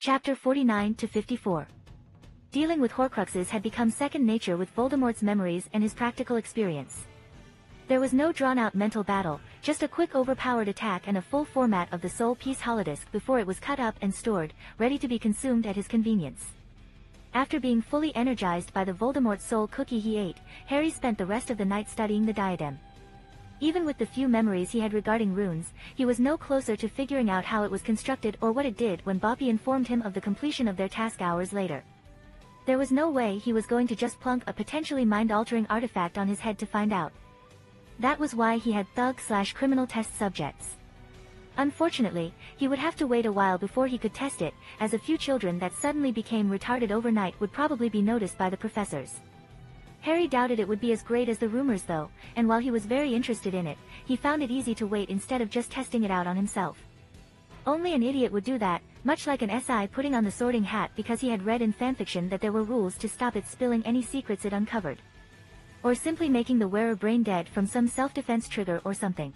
Chapter 49 to 54. Dealing with Horcruxes had become second nature with Voldemort's memories and his practical experience. There was no drawn-out mental battle, just a quick overpowered attack and a full format of the Soul Piece holodisc before it was cut up and stored, ready to be consumed at his convenience. After being fully energized by the Voldemort soul cookie he ate, Harry spent the rest of the night studying the diadem. Even with the few memories he had regarding runes, he was no closer to figuring out how it was constructed or what it did when Boppy informed him of the completion of their task hours later. There was no way he was going to just plunk a potentially mind-altering artifact on his head to find out. That was why he had thug/criminal test subjects. Unfortunately, he would have to wait a while before he could test it, as a few children that suddenly became retarded overnight would probably be noticed by the professors. Harry doubted it would be as great as the rumors though, and while he was very interested in it, he found it easy to wait instead of just testing it out on himself. Only an idiot would do that, much like an SI putting on the sorting hat because he had read in fanfiction that there were rules to stop it spilling any secrets it uncovered. Or simply making the wearer brain dead from some self-defense trigger or something.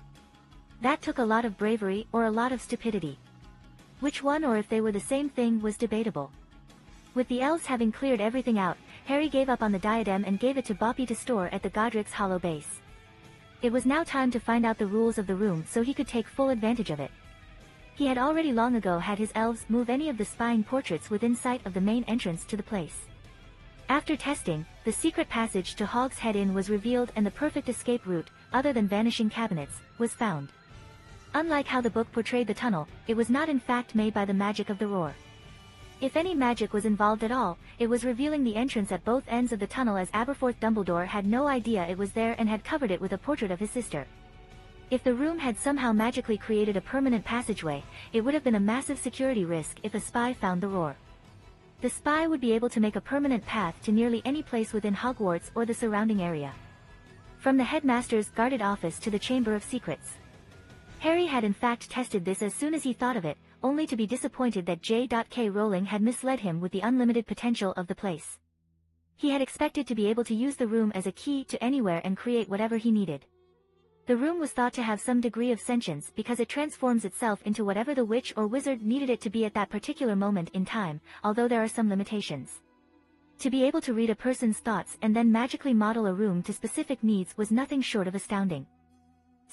That took a lot of bravery or a lot of stupidity. Which one or if they were the same thing was debatable. With the elves having cleared everything out, Harry gave up on the diadem and gave it to Boppy to store at the Godric's Hollow base. It was now time to find out the rules of the room so he could take full advantage of it. He had already long ago had his elves move any of the spying portraits within sight of the main entrance to the place. After testing, the secret passage to Hogshead Inn was revealed and the perfect escape route, other than vanishing cabinets, was found. Unlike how the book portrayed the tunnel, it was not in fact made by the magic of the roar. If any magic was involved at all, it was revealing the entrance at both ends of the tunnel as Aberforth Dumbledore had no idea it was there and had covered it with a portrait of his sister. If the room had somehow magically created a permanent passageway, it would have been a massive security risk if a spy found the roar. The spy would be able to make a permanent path to nearly any place within Hogwarts or the surrounding area. From the headmaster's guarded office to the Chamber of Secrets. Harry had in fact tested this as soon as he thought of it, only to be disappointed that J.K. Rowling had misled him with the unlimited potential of the place. He had expected to be able to use the room as a key to anywhere and create whatever he needed. The room was thought to have some degree of sentience because it transforms itself into whatever the witch or wizard needed it to be at that particular moment in time, although there are some limitations. To be able to read a person's thoughts and then magically model a room to specific needs was nothing short of astounding.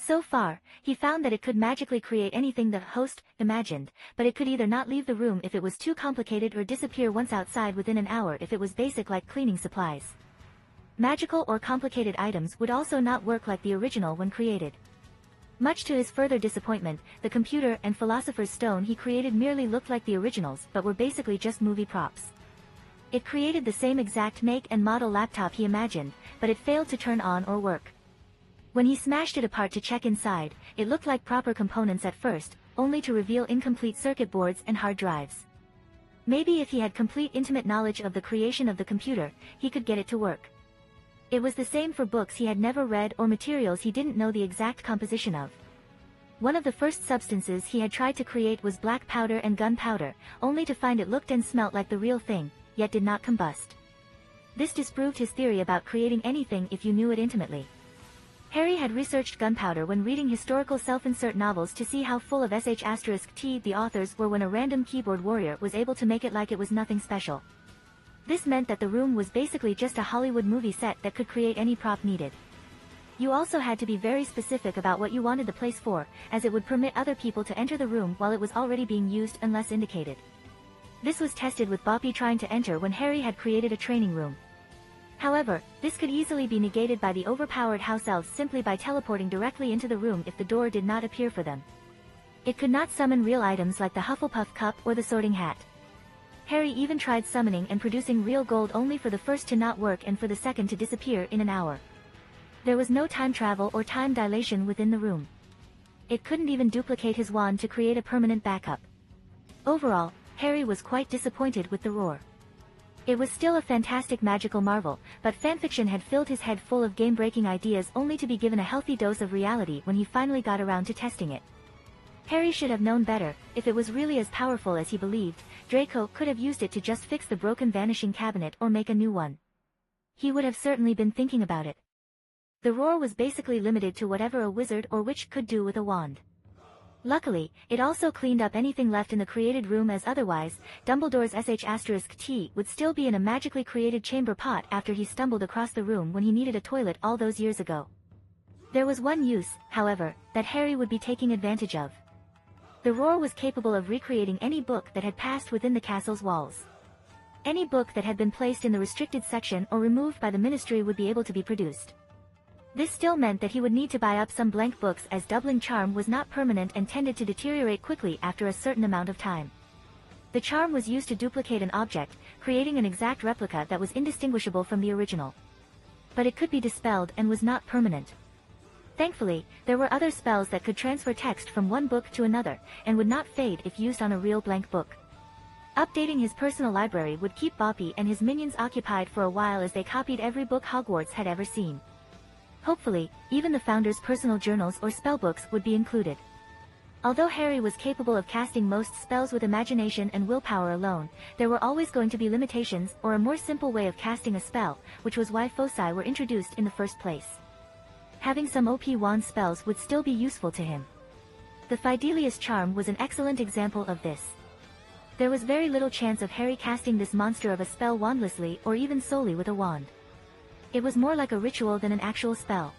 So far, he found that it could magically create anything the host imagined, but it could either not leave the room if it was too complicated or disappear once outside within an hour if it was basic like cleaning supplies. Magical or complicated items would also not work like the original when created. Much to his further disappointment, the computer and Philosopher's Stone he created merely looked like the originals but were basically just movie props. It created the same exact make and model laptop he imagined, but it failed to turn on or work. When he smashed it apart to check inside, it looked like proper components at first, only to reveal incomplete circuit boards and hard drives. Maybe if he had complete intimate knowledge of the creation of the computer, he could get it to work. It was the same for books he had never read or materials he didn't know the exact composition of. One of the first substances he had tried to create was black powder and gunpowder, only to find it looked and smelt like the real thing, yet did not combust. This disproved his theory about creating anything if you knew it intimately. Harry had researched gunpowder when reading historical self-insert novels to see how full of *T the authors were when a random keyboard warrior was able to make it like it was nothing special. This meant that the room was basically just a Hollywood movie set that could create any prop needed. You also had to be very specific about what you wanted the place for, as it would permit other people to enter the room while it was already being used unless indicated. This was tested with Boppy trying to enter when Harry had created a training room. However, this could easily be negated by the overpowered house elves simply by teleporting directly into the room if the door did not appear for them. It could not summon real items like the Hufflepuff cup or the sorting hat. Harry even tried summoning and producing real gold only for the first to not work and for the second to disappear in an hour. There was no time travel or time dilation within the room. It couldn't even duplicate his wand to create a permanent backup. Overall, Harry was quite disappointed with the roar. It was still a fantastic magical marvel, but fanfiction had filled his head full of game-breaking ideas only to be given a healthy dose of reality when he finally got around to testing it. Harry should have known better. If it was really as powerful as he believed, Draco could have used it to just fix the broken vanishing cabinet or make a new one. He would have certainly been thinking about it. The roar was basically limited to whatever a wizard or witch could do with a wand. Luckily, it also cleaned up anything left in the created room, as otherwise, Dumbledore's sh*t would still be in a magically created chamber pot after he stumbled across the room when he needed a toilet all those years ago. There was one use, however, that Harry would be taking advantage of. The roar was capable of recreating any book that had passed within the castle's walls. Any book that had been placed in the restricted section or removed by the ministry would be able to be produced. This still meant that he would need to buy up some blank books, as doubling charm was not permanent and tended to deteriorate quickly after a certain amount of time. The charm was used to duplicate an object, creating an exact replica that was indistinguishable from the original. But it could be dispelled and was not permanent. Thankfully, there were other spells that could transfer text from one book to another, and would not fade if used on a real blank book. Updating his personal library would keep Boppy and his minions occupied for a while as they copied every book Hogwarts had ever seen. Hopefully, even the founder's personal journals or spellbooks would be included. Although Harry was capable of casting most spells with imagination and willpower alone, there were always going to be limitations or a more simple way of casting a spell, which was why foci were introduced in the first place. Having some OP wand spells would still be useful to him. The Fidelius charm was an excellent example of this. There was very little chance of Harry casting this monster of a spell wandlessly or even solely with a wand. It was more like a ritual than an actual spell.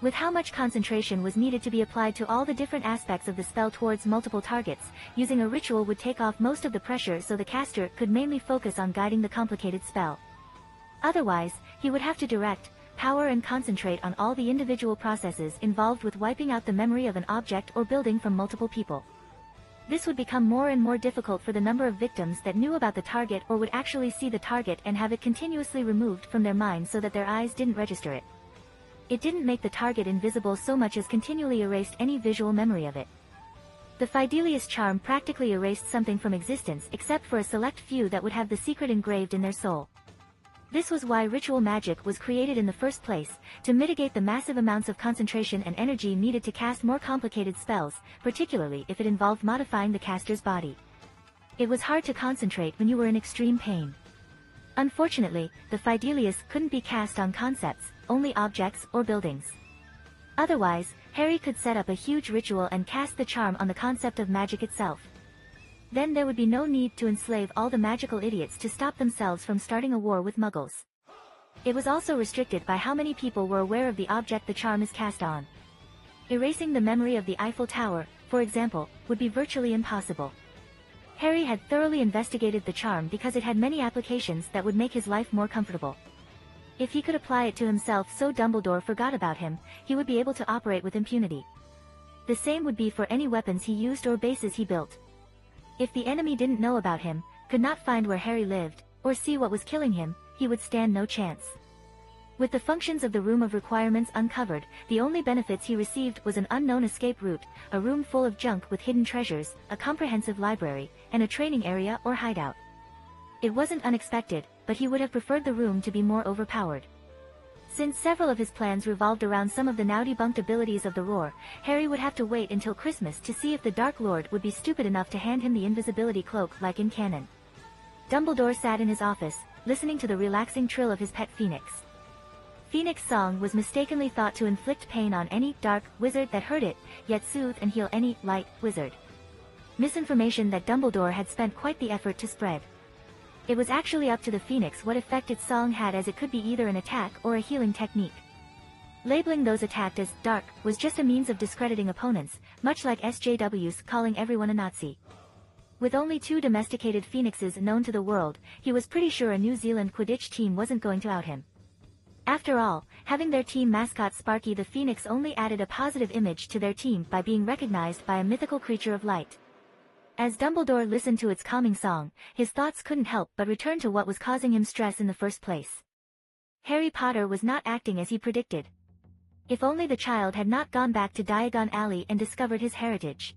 With how much concentration was needed to be applied to all the different aspects of the spell towards multiple targets, using a ritual would take off most of the pressure so the caster could mainly focus on guiding the complicated spell. Otherwise, he would have to direct, power and concentrate on all the individual processes involved with wiping out the memory of an object or building from multiple people. This would become more and more difficult for the number of victims that knew about the target or would actually see the target and have it continuously removed from their mind so that their eyes didn't register it. It didn't make the target invisible so much as continually erased any visual memory of it. The Fidelius charm practically erased something from existence except for a select few that would have the secret engraved in their soul. This was why ritual magic was created in the first place, to mitigate the massive amounts of concentration and energy needed to cast more complicated spells, particularly if it involved modifying the caster's body. It was hard to concentrate when you were in extreme pain. Unfortunately, the Fidelius couldn't be cast on concepts, only objects or buildings. Otherwise, Harry could set up a huge ritual and cast the charm on the concept of magic itself. Then there would be no need to enslave all the magical idiots to stop themselves from starting a war with muggles. It was also restricted by how many people were aware of the object the charm is cast on. Erasing the memory of the Eiffel Tower, for example, would be virtually impossible. Harry had thoroughly investigated the charm because it had many applications that would make his life more comfortable. If he could apply it to himself so Dumbledore forgot about him, he would be able to operate with impunity. The same would be for any weapons he used or bases he built. If the enemy didn't know about him, could not find where Harry lived, or see what was killing him, he would stand no chance. With the functions of the Room of Requirements uncovered, the only benefits he received was an unknown escape route, a room full of junk with hidden treasures, a comprehensive library, and a training area or hideout. It wasn't unexpected, but he would have preferred the room to be more overpowered. Since several of his plans revolved around some of the now debunked abilities of the Roar, Harry would have to wait until Christmas to see if the Dark Lord would be stupid enough to hand him the invisibility cloak like in canon. Dumbledore sat in his office, listening to the relaxing trill of his pet Phoenix. Phoenix' song was mistakenly thought to inflict pain on any dark wizard that heard it, yet soothe and heal any light wizard. Misinformation that Dumbledore had spent quite the effort to spread. It was actually up to the Phoenix what effect its song had, as it could be either an attack or a healing technique. Labeling those attacked as dark was just a means of discrediting opponents, much like SJW's calling everyone a Nazi. With only 2 domesticated phoenixes known to the world, he was pretty sure a New Zealand Quidditch team wasn't going to out him. After all, having their team mascot Sparky the Phoenix only added a positive image to their team by being recognized by a mythical creature of light. As Dumbledore listened to its calming song, his thoughts couldn't help but return to what was causing him stress in the first place. Harry Potter was not acting as he predicted. If only the child had not gone back to Diagon Alley and discovered his heritage.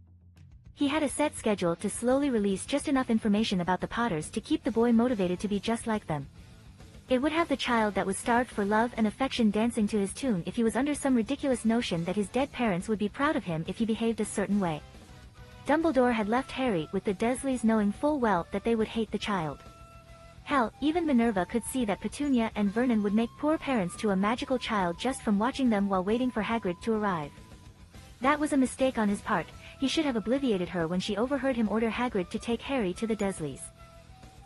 He had a set schedule to slowly release just enough information about the Potters to keep the boy motivated to be just like them. It would have the child that was starved for love and affection dancing to his tune if he was under some ridiculous notion that his dead parents would be proud of him if he behaved a certain way. Dumbledore had left Harry with the Dursleys knowing full well that they would hate the child. Hell, even Minerva could see that Petunia and Vernon would make poor parents to a magical child just from watching them while waiting for Hagrid to arrive. That was a mistake on his part. he should have obliviated her when she overheard him order Hagrid to take Harry to the Dursleys.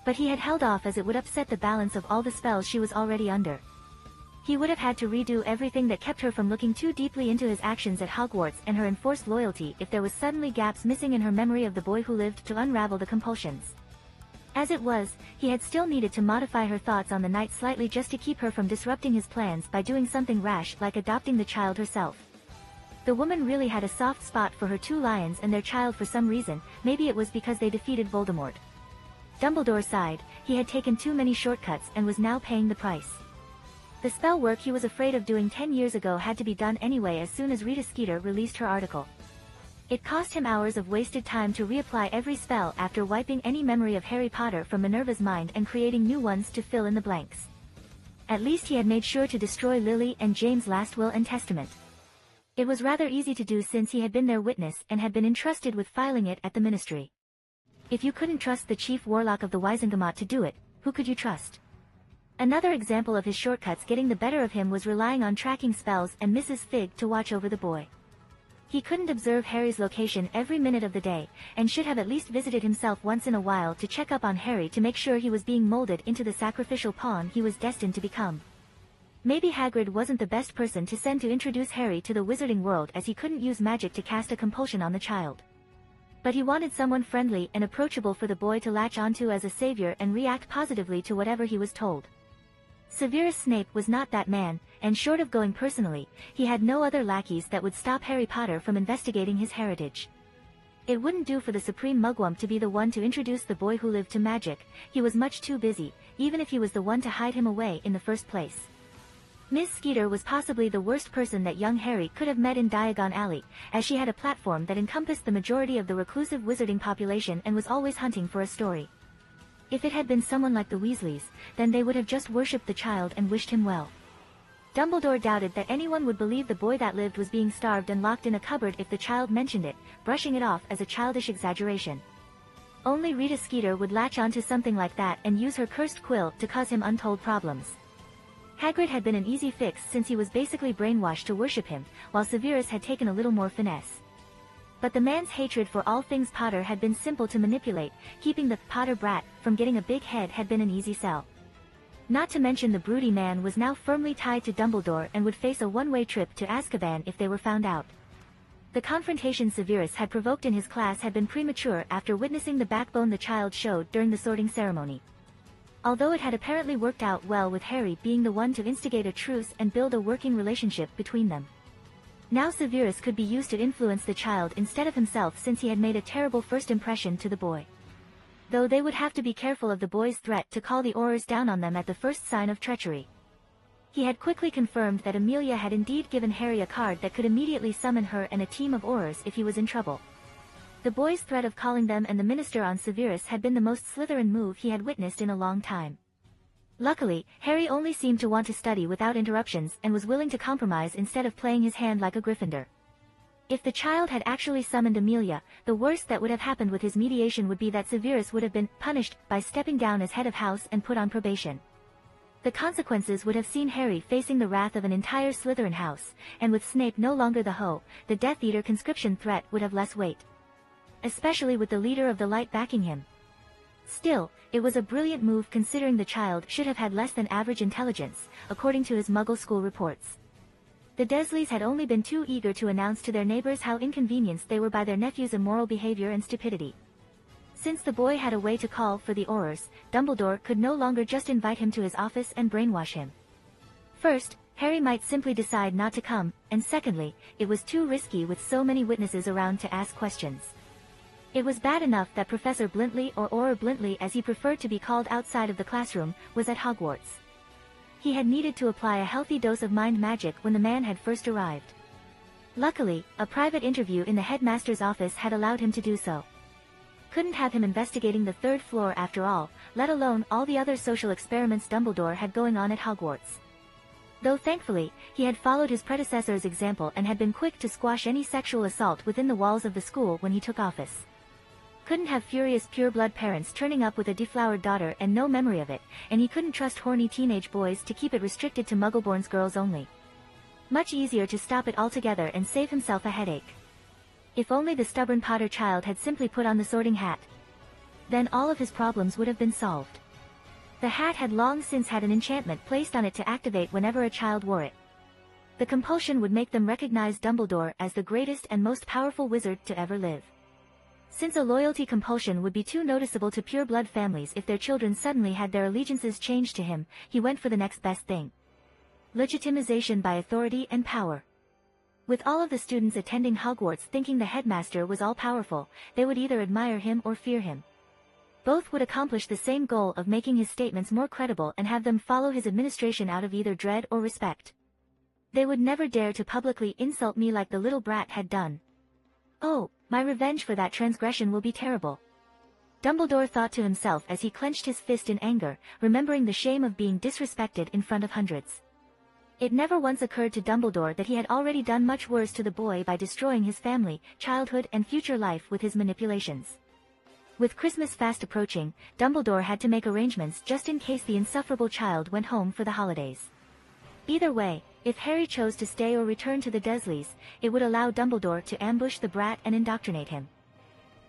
But he had held off as it would upset the balance of all the spells she was already under. He would have had to redo everything that kept her from looking too deeply into his actions at Hogwarts and her enforced loyalty if there was suddenly gaps missing in her memory of the boy who lived to unravel the compulsions. As it was, he had still needed to modify her thoughts on the night slightly just to keep her from disrupting his plans by doing something rash like adopting the child herself. The woman really had a soft spot for her 2 lions and their child for some reason, maybe it was because they defeated Voldemort. Dumbledore sighed, he had taken too many shortcuts and was now paying the price. The spell work he was afraid of doing 10 years ago had to be done anyway as soon as Rita Skeeter released her article. It cost him hours of wasted time to reapply every spell after wiping any memory of Harry Potter from Minerva's mind and creating new ones to fill in the blanks. At least he had made sure to destroy Lily and James' last will and testament. It was rather easy to do since he had been their witness and had been entrusted with filing it at the ministry. If you couldn't trust the chief warlock of the Wizengamot to do it, who could you trust? Another example of his shortcuts getting the better of him was relying on tracking spells and Mrs. Fig to watch over the boy. He couldn't observe Harry's location every minute of the day, and should have at least visited himself once in a while to check up on Harry to make sure he was being molded into the sacrificial pawn he was destined to become. Maybe Hagrid wasn't the best person to send to introduce Harry to the wizarding world as he couldn't use magic to cast a compulsion on the child. But he wanted someone friendly and approachable for the boy to latch onto as a savior and react positively to whatever he was told. Severus Snape was not that man, and short of going personally, he had no other lackeys that would stop Harry Potter from investigating his heritage. It wouldn't do for the Supreme Mugwump to be the one to introduce the boy who lived to magic, he was much too busy, even if he was the one to hide him away in the first place. Miss Skeeter was possibly the worst person that young Harry could have met in Diagon Alley, as she had a platform that encompassed the majority of the reclusive wizarding population and was always hunting for a story. If it had been someone like the Weasleys, then they would have just worshipped the child and wished him well. Dumbledore doubted that anyone would believe the boy that lived was being starved and locked in a cupboard if the child mentioned it, brushing it off as a childish exaggeration. Only Rita Skeeter would latch onto something like that and use her cursed quill to cause him untold problems. Hagrid had been an easy fix since he was basically brainwashed to worship him, while Severus had taken a little more finesse. But the man's hatred for all things Potter had been simple to manipulate, keeping the Potter brat from getting a big head had been an easy sell. Not to mention the broody man was now firmly tied to Dumbledore and would face a one-way trip to Azkaban if they were found out. The confrontation Severus had provoked in his class had been premature after witnessing the backbone the child showed during the sorting ceremony. Although it had apparently worked out well with Harry being the one to instigate a truce and build a working relationship between them. Now Severus could be used to influence the child instead of himself since he had made a terrible first impression to the boy. Though they would have to be careful of the boy's threat to call the Aurors down on them at the first sign of treachery. He had quickly confirmed that Amelia had indeed given Harry a card that could immediately summon her and a team of Aurors if he was in trouble. The boy's threat of calling them and the minister on Severus had been the most Slytherin move he had witnessed in a long time. Luckily, Harry only seemed to want to study without interruptions and was willing to compromise instead of playing his hand like a Gryffindor. If the child had actually summoned Amelia, the worst that would have happened with his mediation would be that Severus would have been punished by stepping down as head of house and put on probation. The consequences would have seen Harry facing the wrath of an entire Slytherin house, and with Snape no longer the hoe, the Death Eater conscription threat would have less weight. Especially with the leader of the Light backing him. Still, it was a brilliant move considering the child should have had less than average intelligence, according to his Muggle school reports. The Dursleys had only been too eager to announce to their neighbors how inconvenienced they were by their nephew's immoral behavior and stupidity. Since the boy had a way to call for the Aurors, Dumbledore could no longer just invite him to his office and brainwash him. First, Harry might simply decide not to come, and secondly, it was too risky with so many witnesses around to ask questions. It was bad enough that Professor Blintley or Auror Blintley as he preferred to be called outside of the classroom, was at Hogwarts. He had needed to apply a healthy dose of mind magic when the man had first arrived. Luckily, a private interview in the headmaster's office had allowed him to do so. Couldn't have him investigating the third floor after all, let alone all the other social experiments Dumbledore had going on at Hogwarts. Though thankfully, he had followed his predecessor's example and had been quick to squash any sexual assault within the walls of the school when he took office. Couldn't have furious pureblood parents turning up with a deflowered daughter and no memory of it, and he couldn't trust horny teenage boys to keep it restricted to Muggleborn's girls only. Much easier to stop it altogether and save himself a headache. If only the stubborn Potter child had simply put on the sorting hat. Then all of his problems would have been solved. The hat had long since had an enchantment placed on it to activate whenever a child wore it. The compulsion would make them recognize Dumbledore as the greatest and most powerful wizard to ever live. Since a loyalty compulsion would be too noticeable to pure-blood families if their children suddenly had their allegiances changed to him, he went for the next best thing. Legitimization by authority and power. With all of the students attending Hogwarts thinking the headmaster was all-powerful, they would either admire him or fear him. Both would accomplish the same goal of making his statements more credible and have them follow his administration out of either dread or respect. They would never dare to publicly insult me like the little brat had done. Oh, my revenge for that transgression will be terrible. Dumbledore thought to himself as he clenched his fist in anger, remembering the shame of being disrespected in front of hundreds. It never once occurred to Dumbledore that he had already done much worse to the boy by destroying his family, childhood and future life with his manipulations. With Christmas fast approaching, Dumbledore had to make arrangements just in case the insufferable child went home for the holidays. Either way, if Harry chose to stay or return to the Dursleys, it would allow Dumbledore to ambush the brat and indoctrinate him.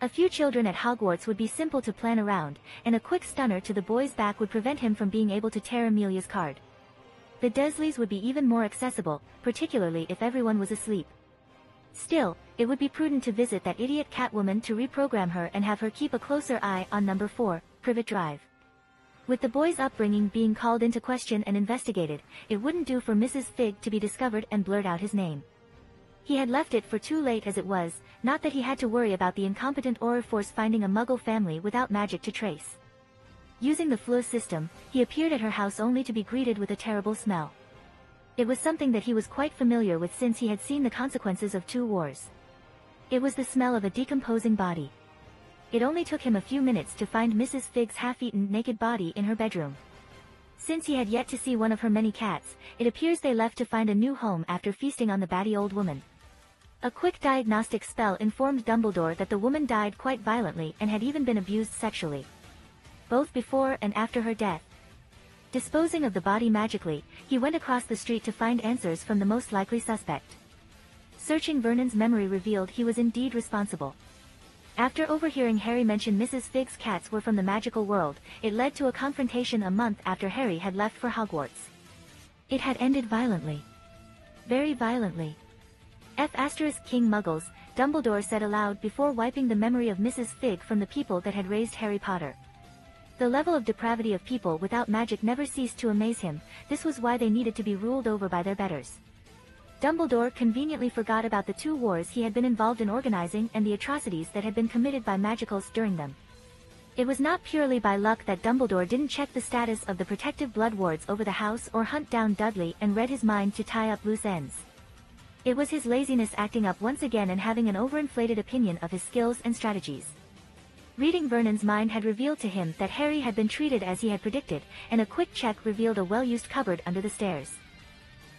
A few children at Hogwarts would be simple to plan around, and a quick stunner to the boy's back would prevent him from being able to tear Amelia's card. The Dursleys would be even more accessible, particularly if everyone was asleep. Still, it would be prudent to visit that idiot Catwoman to reprogram her and have her keep a closer eye on number 4, Privet Drive. With the boy's upbringing being called into question and investigated, it wouldn't do for Mrs. Fig to be discovered and blurt out his name. He had left it for too late as it was, not that he had to worry about the incompetent Aurorforce finding a Muggle family without magic to trace. Using the Fleur system, he appeared at her house only to be greeted with a terrible smell. It was something that he was quite familiar with since he had seen the consequences of 2 wars. It was the smell of a decomposing body. It only took him a few minutes to find Mrs. Fig's half-eaten naked body in her bedroom. Since he had yet to see one of her many cats, it appears they left to find a new home after feasting on the batty old woman. A quick diagnostic spell informed Dumbledore that the woman died quite violently and had even been abused sexually. Both before and after her death. Disposing of the body magically, he went across the street to find answers from the most likely suspect. Searching Vernon's memory revealed he was indeed responsible. After overhearing Harry mention Mrs. Fig's cats were from the magical world, it led to a confrontation a month after Harry had left for Hogwarts. It had ended violently. Very violently. King Muggles, Dumbledore said aloud before wiping the memory of Mrs. Fig from the people that had raised Harry Potter. The level of depravity of people without magic never ceased to amaze him. This was why they needed to be ruled over by their betters. Dumbledore conveniently forgot about the 2 wars he had been involved in organizing and the atrocities that had been committed by magicals during them. It was not purely by luck that Dumbledore didn't check the status of the protective blood wards over the house or hunt down Dudley and read his mind to tie up loose ends. It was his laziness acting up once again and having an overinflated opinion of his skills and strategies. Reading Vernon's mind had revealed to him that Harry had been treated as he had predicted, and a quick check revealed a well-used cupboard under the stairs.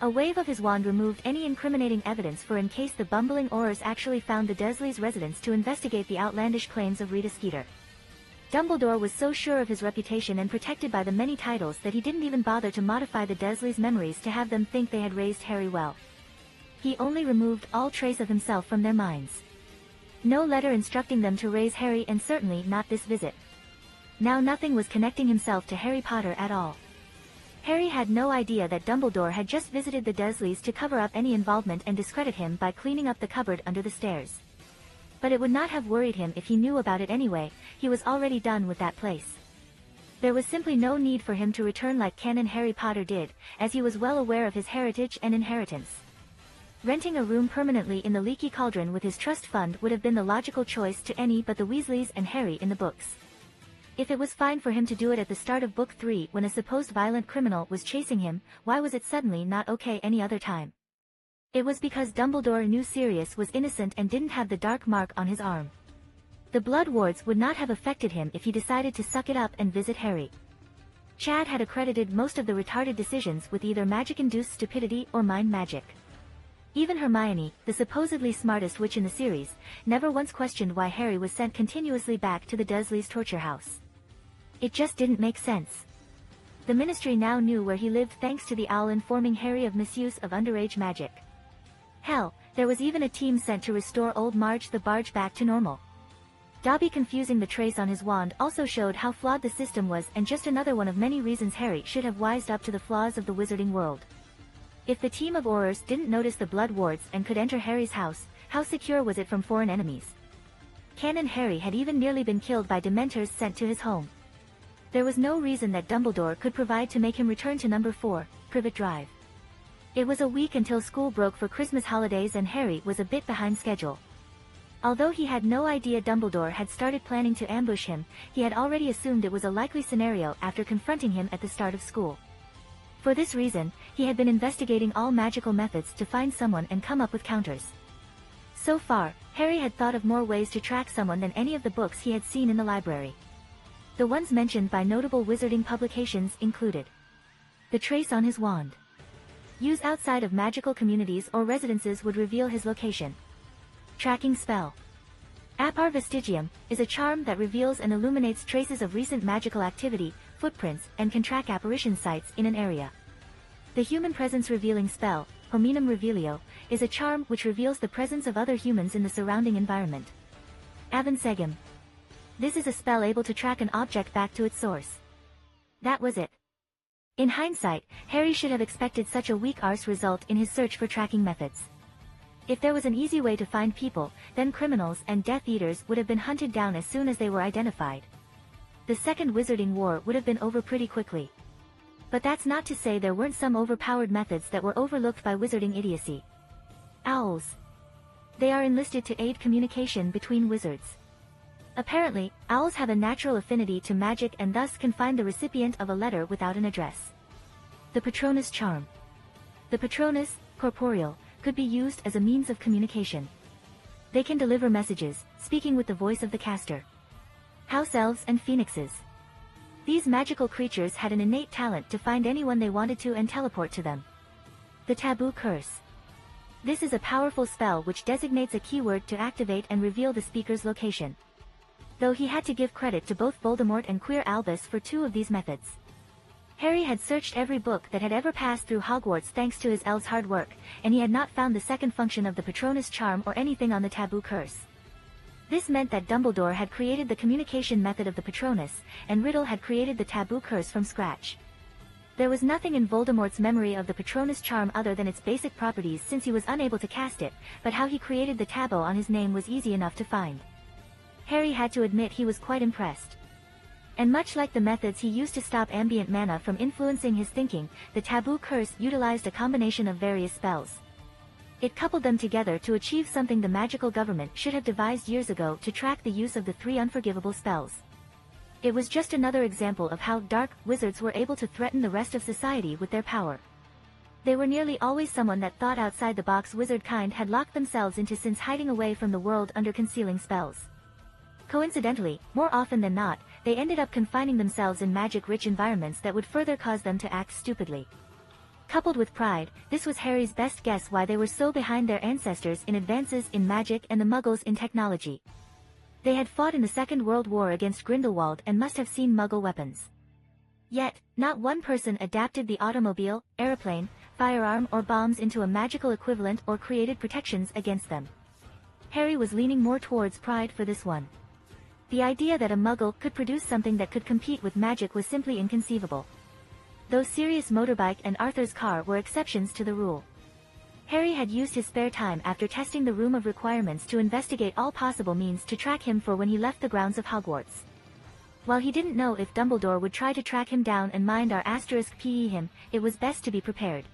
A wave of his wand removed any incriminating evidence for in case the bumbling Aurors actually found the Dursleys' residence to investigate the outlandish claims of Rita Skeeter. Dumbledore was so sure of his reputation and protected by the many titles that he didn't even bother to modify the Dursleys' memories to have them think they had raised Harry well. He only removed all trace of himself from their minds. No letter instructing them to raise Harry, and certainly not this visit. Now nothing was connecting himself to Harry Potter at all. Harry had no idea that Dumbledore had just visited the Dursleys to cover up any involvement and discredit him by cleaning up the cupboard under the stairs. But it would not have worried him if he knew about it anyway. He was already done with that place. There was simply no need for him to return like Canon Harry Potter did, as he was well aware of his heritage and inheritance. Renting a room permanently in the Leaky Cauldron with his trust fund would have been the logical choice to any but the Weasleys and Harry in the books. If it was fine for him to do it at the start of Book 3 when a supposed violent criminal was chasing him, why was it suddenly not okay any other time? It was because Dumbledore knew Sirius was innocent and didn't have the dark mark on his arm. The blood wards would not have affected him if he decided to suck it up and visit Harry. Chad had accredited most of the retarded decisions with either magic-induced stupidity or mind magic. Even Hermione, the supposedly smartest witch in the series, never once questioned why Harry was sent continuously back to the Dursleys' torture house. It just didn't make sense. The Ministry now knew where he lived thanks to the owl informing Harry of misuse of underage magic. Hell, There was even a team sent to restore old Marge the Barge back to normal. Dobby confusing the trace on his wand also showed how flawed the system was, and just another one of many reasons Harry should have wised up to the flaws of the wizarding world. If the team of Aurors didn't notice the blood wards and could enter Harry's house, how secure was it from foreign enemies? Canon Harry had even nearly been killed by Dementors sent to his home. There was no reason that Dumbledore could provide to make him return to number 4, Privet Drive. It was a week until school broke for Christmas holidays and Harry was a bit behind schedule. Although he had no idea Dumbledore had started planning to ambush him, he had already assumed it was a likely scenario after confronting him at the start of school. For this reason, he had been investigating all magical methods to find someone and come up with counters. So far, Harry had thought of more ways to track someone than any of the books he had seen in the library. The ones mentioned by notable wizarding publications included the trace on his wand. Use outside of magical communities or residences would reveal his location. Tracking spell. Appar Vestigium is a charm that reveals and illuminates traces of recent magical activity, footprints, and can track apparition sites in an area. The human presence revealing spell, Hominum Revelio, is a charm which reveals the presence of other humans in the surrounding environment. Avansegum. This is a spell able to track an object back to its source. That was it. In hindsight, Harry should have expected such a weak arse result in his search for tracking methods. If there was an easy way to find people, then criminals and Death Eaters would have been hunted down as soon as they were identified. The Second Wizarding War would have been over pretty quickly. But that's not to say there weren't some overpowered methods that were overlooked by wizarding idiocy. Owls. They are enlisted to aid communication between wizards. Apparently, owls have a natural affinity to magic and thus can find the recipient of a letter without an address. The Patronus Charm. The Patronus, corporeal, could be used as a means of communication. They can deliver messages, speaking with the voice of the caster. House elves and phoenixes. These magical creatures had an innate talent to find anyone they wanted to and teleport to them. The Taboo Curse. This is a powerful spell which designates a keyword to activate and reveal the speaker's location. Though he had to give credit to both Voldemort and Queer Albus for 2 of these methods. Harry had searched every book that had ever passed through Hogwarts thanks to his elves' hard work, and he had not found the second function of the Patronus Charm or anything on the Taboo Curse. This meant that Dumbledore had created the communication method of the Patronus, and Riddle had created the Taboo Curse from scratch. There was nothing in Voldemort's memory of the Patronus Charm other than its basic properties since he was unable to cast it, but how he created the taboo on his name was easy enough to find. Harry had to admit he was quite impressed. And much like the methods he used to stop ambient mana from influencing his thinking, the Taboo Curse utilized a combination of various spells. It coupled them together to achieve something the magical government should have devised years ago to track the use of the 3 unforgivable spells. It was just another example of how dark wizards were able to threaten the rest of society with their power. They were nearly always someone that thought outside the box wizard kind had locked themselves into since hiding away from the world under concealing spells. Coincidentally, more often than not, they ended up confining themselves in magic-rich environments that would further cause them to act stupidly. Coupled with pride, this was Harry's best guess why they were so behind their ancestors in advances in magic and the Muggles in technology. They had fought in the Second World War against Grindelwald and must have seen Muggle weapons. Yet, not one person adapted the automobile, aeroplane, firearm or bombs into a magical equivalent or created protections against them. Harry was leaning more towards pride for this one. The idea that a Muggle could produce something that could compete with magic was simply inconceivable. Though Sirius' motorbike and Arthur's car were exceptions to the rule. Harry had used his spare time after testing the Room of Requirements to investigate all possible means to track him for when he left the grounds of Hogwarts. While he didn't know if Dumbledore would try to track him down and mind our *PE him, it was best to be prepared.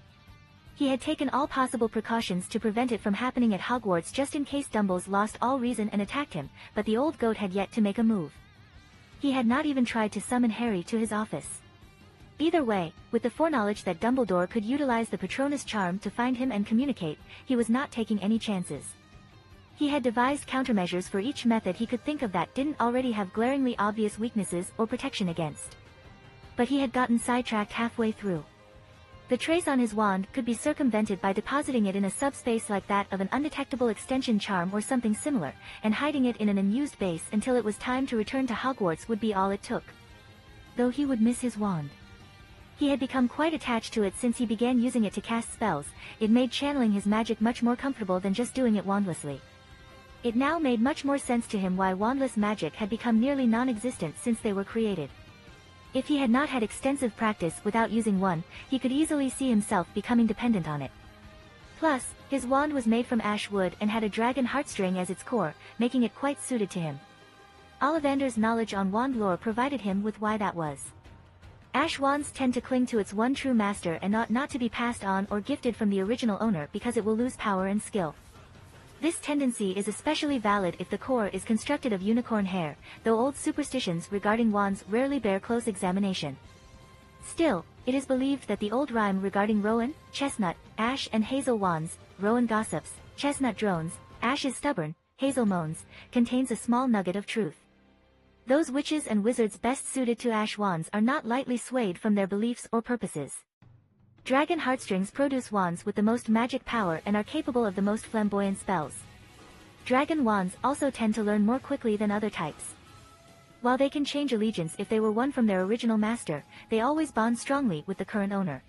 He had taken all possible precautions to prevent it from happening at Hogwarts just in case Dumbles lost all reason and attacked him, but the old goat had yet to make a move. He had not even tried to summon Harry to his office. Either way, with the foreknowledge that Dumbledore could utilize the Patronus Charm to find him and communicate, he was not taking any chances. He had devised countermeasures for each method he could think of that didn't already have glaringly obvious weaknesses or protection against. But he had gotten sidetracked halfway through. The trace on his wand could be circumvented by depositing it in a subspace like that of an undetectable extension charm or something similar, and hiding it in an unused base until it was time to return to Hogwarts would be all it took. Though he would miss his wand. He had become quite attached to it since he began using it to cast spells. It made channeling his magic much more comfortable than just doing it wandlessly. It now made much more sense to him why wandless magic had become nearly non-existent since they were created. If he had not had extensive practice without using one, he could easily see himself becoming dependent on it. Plus, his wand was made from ash wood and had a dragon heartstring as its core, making it quite suited to him. Ollivander's knowledge on wand lore provided him with why that was. Ash wands tend to cling to its one true master and ought not to be passed on or gifted from the original owner because it will lose power and skill. This tendency is especially valid if the core is constructed of unicorn hair, though old superstitions regarding wands rarely bear close examination. Still, it is believed that the old rhyme regarding rowan, chestnut, ash and hazel wands, rowan gossips, chestnut drones, ash is stubborn, hazel moans, contains a small nugget of truth. Those witches and wizards best suited to ash wands are not lightly swayed from their beliefs or purposes. Dragon heartstrings produce wands with the most magic power and are capable of the most flamboyant spells. Dragon wands also tend to learn more quickly than other types. While they can change allegiance if they were won from their original master, they always bond strongly with the current owner.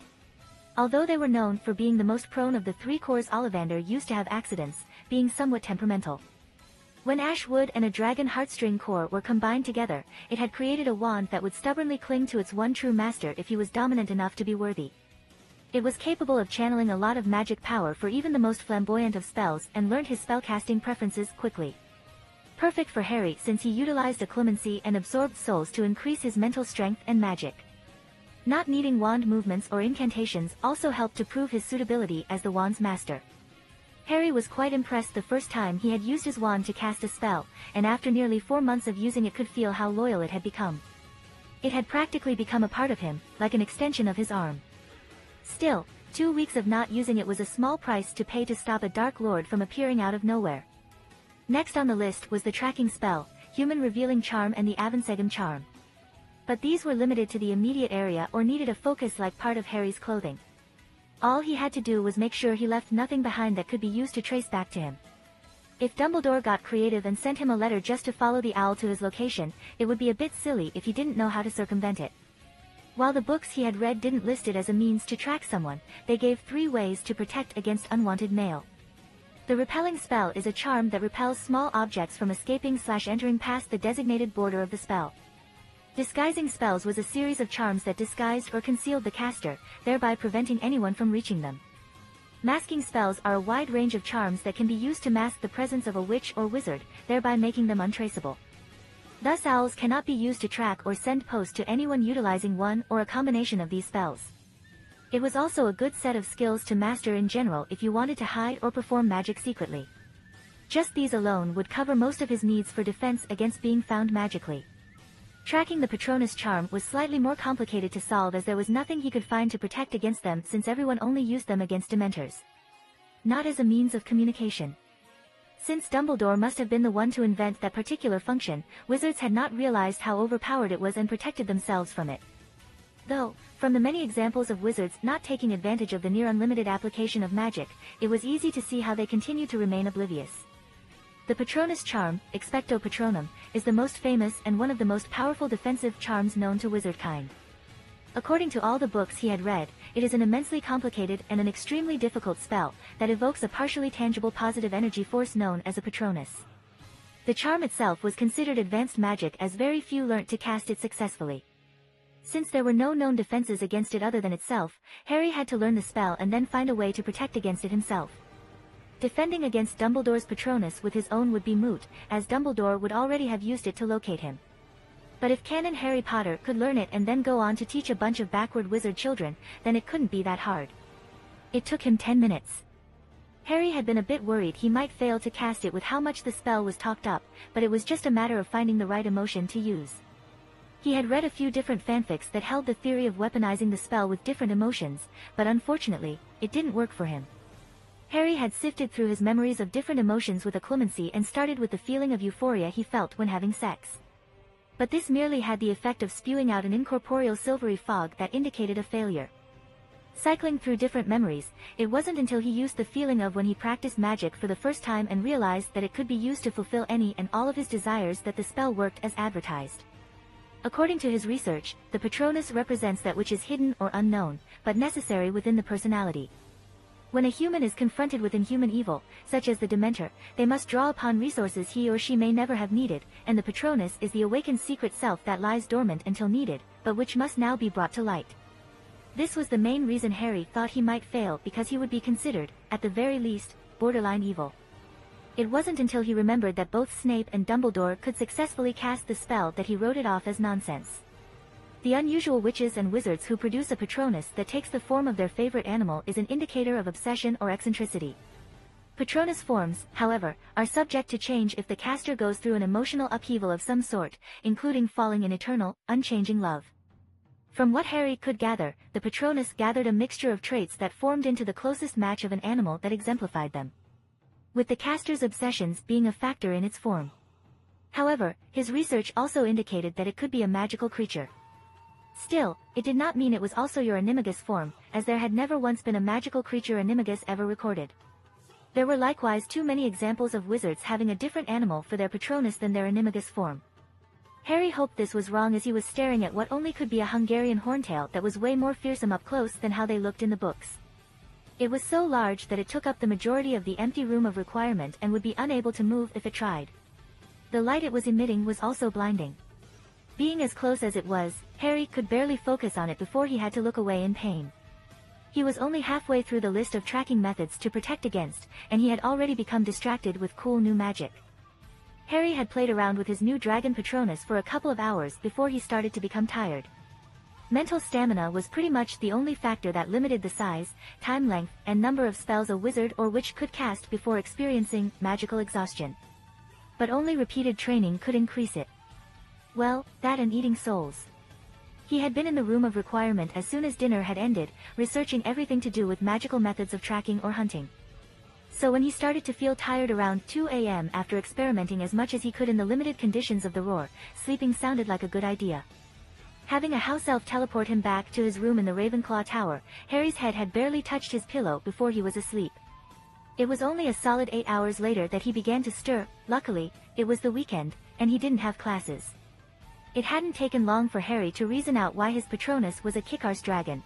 Although they were known for being the most prone of the three cores, Ollivander used to have accidents, being somewhat temperamental. When ash wood and a dragon heartstring core were combined together, it had created a wand that would stubbornly cling to its one true master if he was dominant enough to be worthy. It was capable of channeling a lot of magic power for even the most flamboyant of spells and learned his spellcasting preferences quickly. Perfect for Harry since he utilized occlumency and absorbed souls to increase his mental strength and magic. Not needing wand movements or incantations also helped to prove his suitability as the wand's master. Harry was quite impressed the first time he had used his wand to cast a spell, and after nearly 4 months of using it could feel how loyal it had become. It had practically become a part of him, like an extension of his arm. Still, 2 weeks of not using it was a small price to pay to stop a Dark Lord from appearing out of nowhere. Next on the list was the tracking spell, Human Revealing Charm and the Avensegum Charm. But these were limited to the immediate area or needed a focus-like part of Harry's clothing. All he had to do was make sure he left nothing behind that could be used to trace back to him. If Dumbledore got creative and sent him a letter just to follow the owl to his location, it would be a bit silly if he didn't know how to circumvent it. While the books he had read didn't list it as a means to track someone, they gave 3 ways to protect against unwanted mail. The repelling spell is a charm that repels small objects from escaping/entering past the designated border of the spell. Disguising spells was a series of charms that disguised or concealed the caster, thereby preventing anyone from reaching them. Masking spells are a wide range of charms that can be used to mask the presence of a witch or wizard, thereby making them untraceable. Thus owls cannot be used to track or send post to anyone utilizing one or a combination of these spells. It was also a good set of skills to master in general if you wanted to hide or perform magic secretly. Just these alone would cover most of his needs for defense against being found magically. Tracking the Patronus charm was slightly more complicated to solve as there was nothing he could find to protect against them since everyone only used them against Dementors. Not as a means of communication. Since Dumbledore must have been the one to invent that particular function, wizards had not realized how overpowered it was and protected themselves from it. Though, from the many examples of wizards not taking advantage of the near unlimited application of magic, it was easy to see how they continued to remain oblivious. The Patronus charm, Expecto Patronum, is the most famous and one of the most powerful defensive charms known to wizardkind. According to all the books he had read, it is an immensely complicated and an extremely difficult spell that evokes a partially tangible positive energy force known as a Patronus. The charm itself was considered advanced magic as very few learnt to cast it successfully. Since there were no known defenses against it other than itself, Harry had to learn the spell and then find a way to protect against it himself. Defending against Dumbledore's Patronus with his own would be moot, as Dumbledore would already have used it to locate him. But if Canon Harry Potter could learn it and then go on to teach a bunch of backward wizard children, then it couldn't be that hard. It took him 10 minutes. Harry had been a bit worried he might fail to cast it with how much the spell was talked up, but it was just a matter of finding the right emotion to use. He had read a few different fanfics that held the theory of weaponizing the spell with different emotions, but unfortunately, it didn't work for him. Harry had sifted through his memories of different emotions with occlumency and started with the feeling of euphoria he felt when having sex. But this merely had the effect of spewing out an incorporeal silvery fog that indicated a failure. Cycling through different memories, it wasn't until he used the feeling of when he practiced magic for the first time and realized that it could be used to fulfill any and all of his desires that the spell worked as advertised. According to his research, the Patronus represents that which is hidden or unknown, but necessary within the personality. When a human is confronted with inhuman evil, such as the Dementor, they must draw upon resources he or she may never have needed, and the Patronus is the awakened secret self that lies dormant until needed, but which must now be brought to light. This was the main reason Harry thought he might fail, because he would be considered, at the very least, borderline evil. It wasn't until he remembered that both Snape and Dumbledore could successfully cast the spell that he wrote it off as nonsense. The unusual witches and wizards who produce a Patronus that takes the form of their favorite animal is an indicator of obsession or eccentricity. Patronus forms, however, are subject to change if the caster goes through an emotional upheaval of some sort, including falling in eternal, unchanging love. From what Harry could gather, the Patronus gathered a mixture of traits that formed into the closest match of an animal that exemplified them, with the caster's obsessions being a factor in its form. However, his research also indicated that it could be a magical creature. Still, it did not mean it was also your animagus form, as there had never once been a magical creature animagus ever recorded. There were likewise too many examples of wizards having a different animal for their Patronus than their animagus form. Harry hoped this was wrong, as he was staring at what only could be a Hungarian horntail that was way more fearsome up close than how they looked in the books. It was so large that it took up the majority of the empty room of requirement and would be unable to move if it tried. The light it was emitting was also blinding. Being as close as it was, Harry could barely focus on it before he had to look away in pain. He was only halfway through the list of tracking methods to protect against, and he had already become distracted with cool new magic. Harry had played around with his new dragon Patronus for a couple of hours before he started to become tired. Mental stamina was pretty much the only factor that limited the size, time length, and number of spells a wizard or witch could cast before experiencing magical exhaustion. But only repeated training could increase it. Well, that and eating souls. He had been in the room of requirement as soon as dinner had ended, researching everything to do with magical methods of tracking or hunting. So when he started to feel tired around 2 a.m. after experimenting as much as he could in the limited conditions of the roar, sleeping sounded like a good idea. Having a house elf teleport him back to his room in the Ravenclaw Tower, Harry's head had barely touched his pillow before he was asleep. It was only a solid 8 hours later that he began to stir. Luckily, it was the weekend, and he didn't have classes. It hadn't taken long for Harry to reason out why his Patronus was a Kikar's dragon.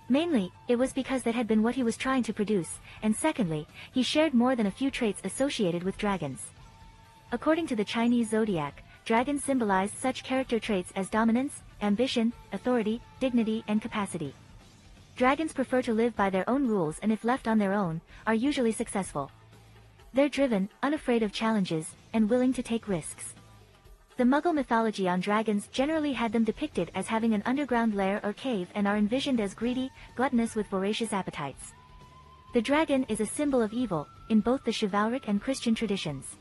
Mainly, it was because that had been what he was trying to produce, and secondly, he shared more than a few traits associated with dragons. According to the Chinese zodiac, dragons symbolized such character traits as dominance, ambition, authority, dignity, and capacity. Dragons prefer to live by their own rules, and if left on their own, are usually successful. They're driven, unafraid of challenges, and willing to take risks. The Muggle mythology on dragons generally had them depicted as having an underground lair or cave and are envisioned as greedy, gluttonous with voracious appetites. The dragon is a symbol of evil, in both the chivalric and Christian traditions.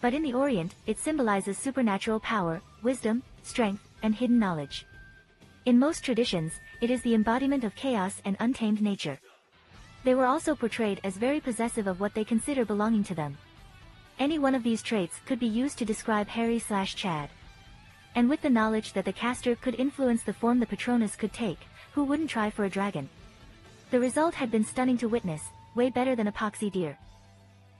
But in the Orient, it symbolizes supernatural power, wisdom, strength, and hidden knowledge. In most traditions, it is the embodiment of chaos and untamed nature. They were also portrayed as very possessive of what they consider belonging to them. Any one of these traits could be used to describe Harry/Chad. And with the knowledge that the caster could influence the form the Patronus could take, who wouldn't try for a dragon? The result had been stunning to witness, way better than a poxy deer.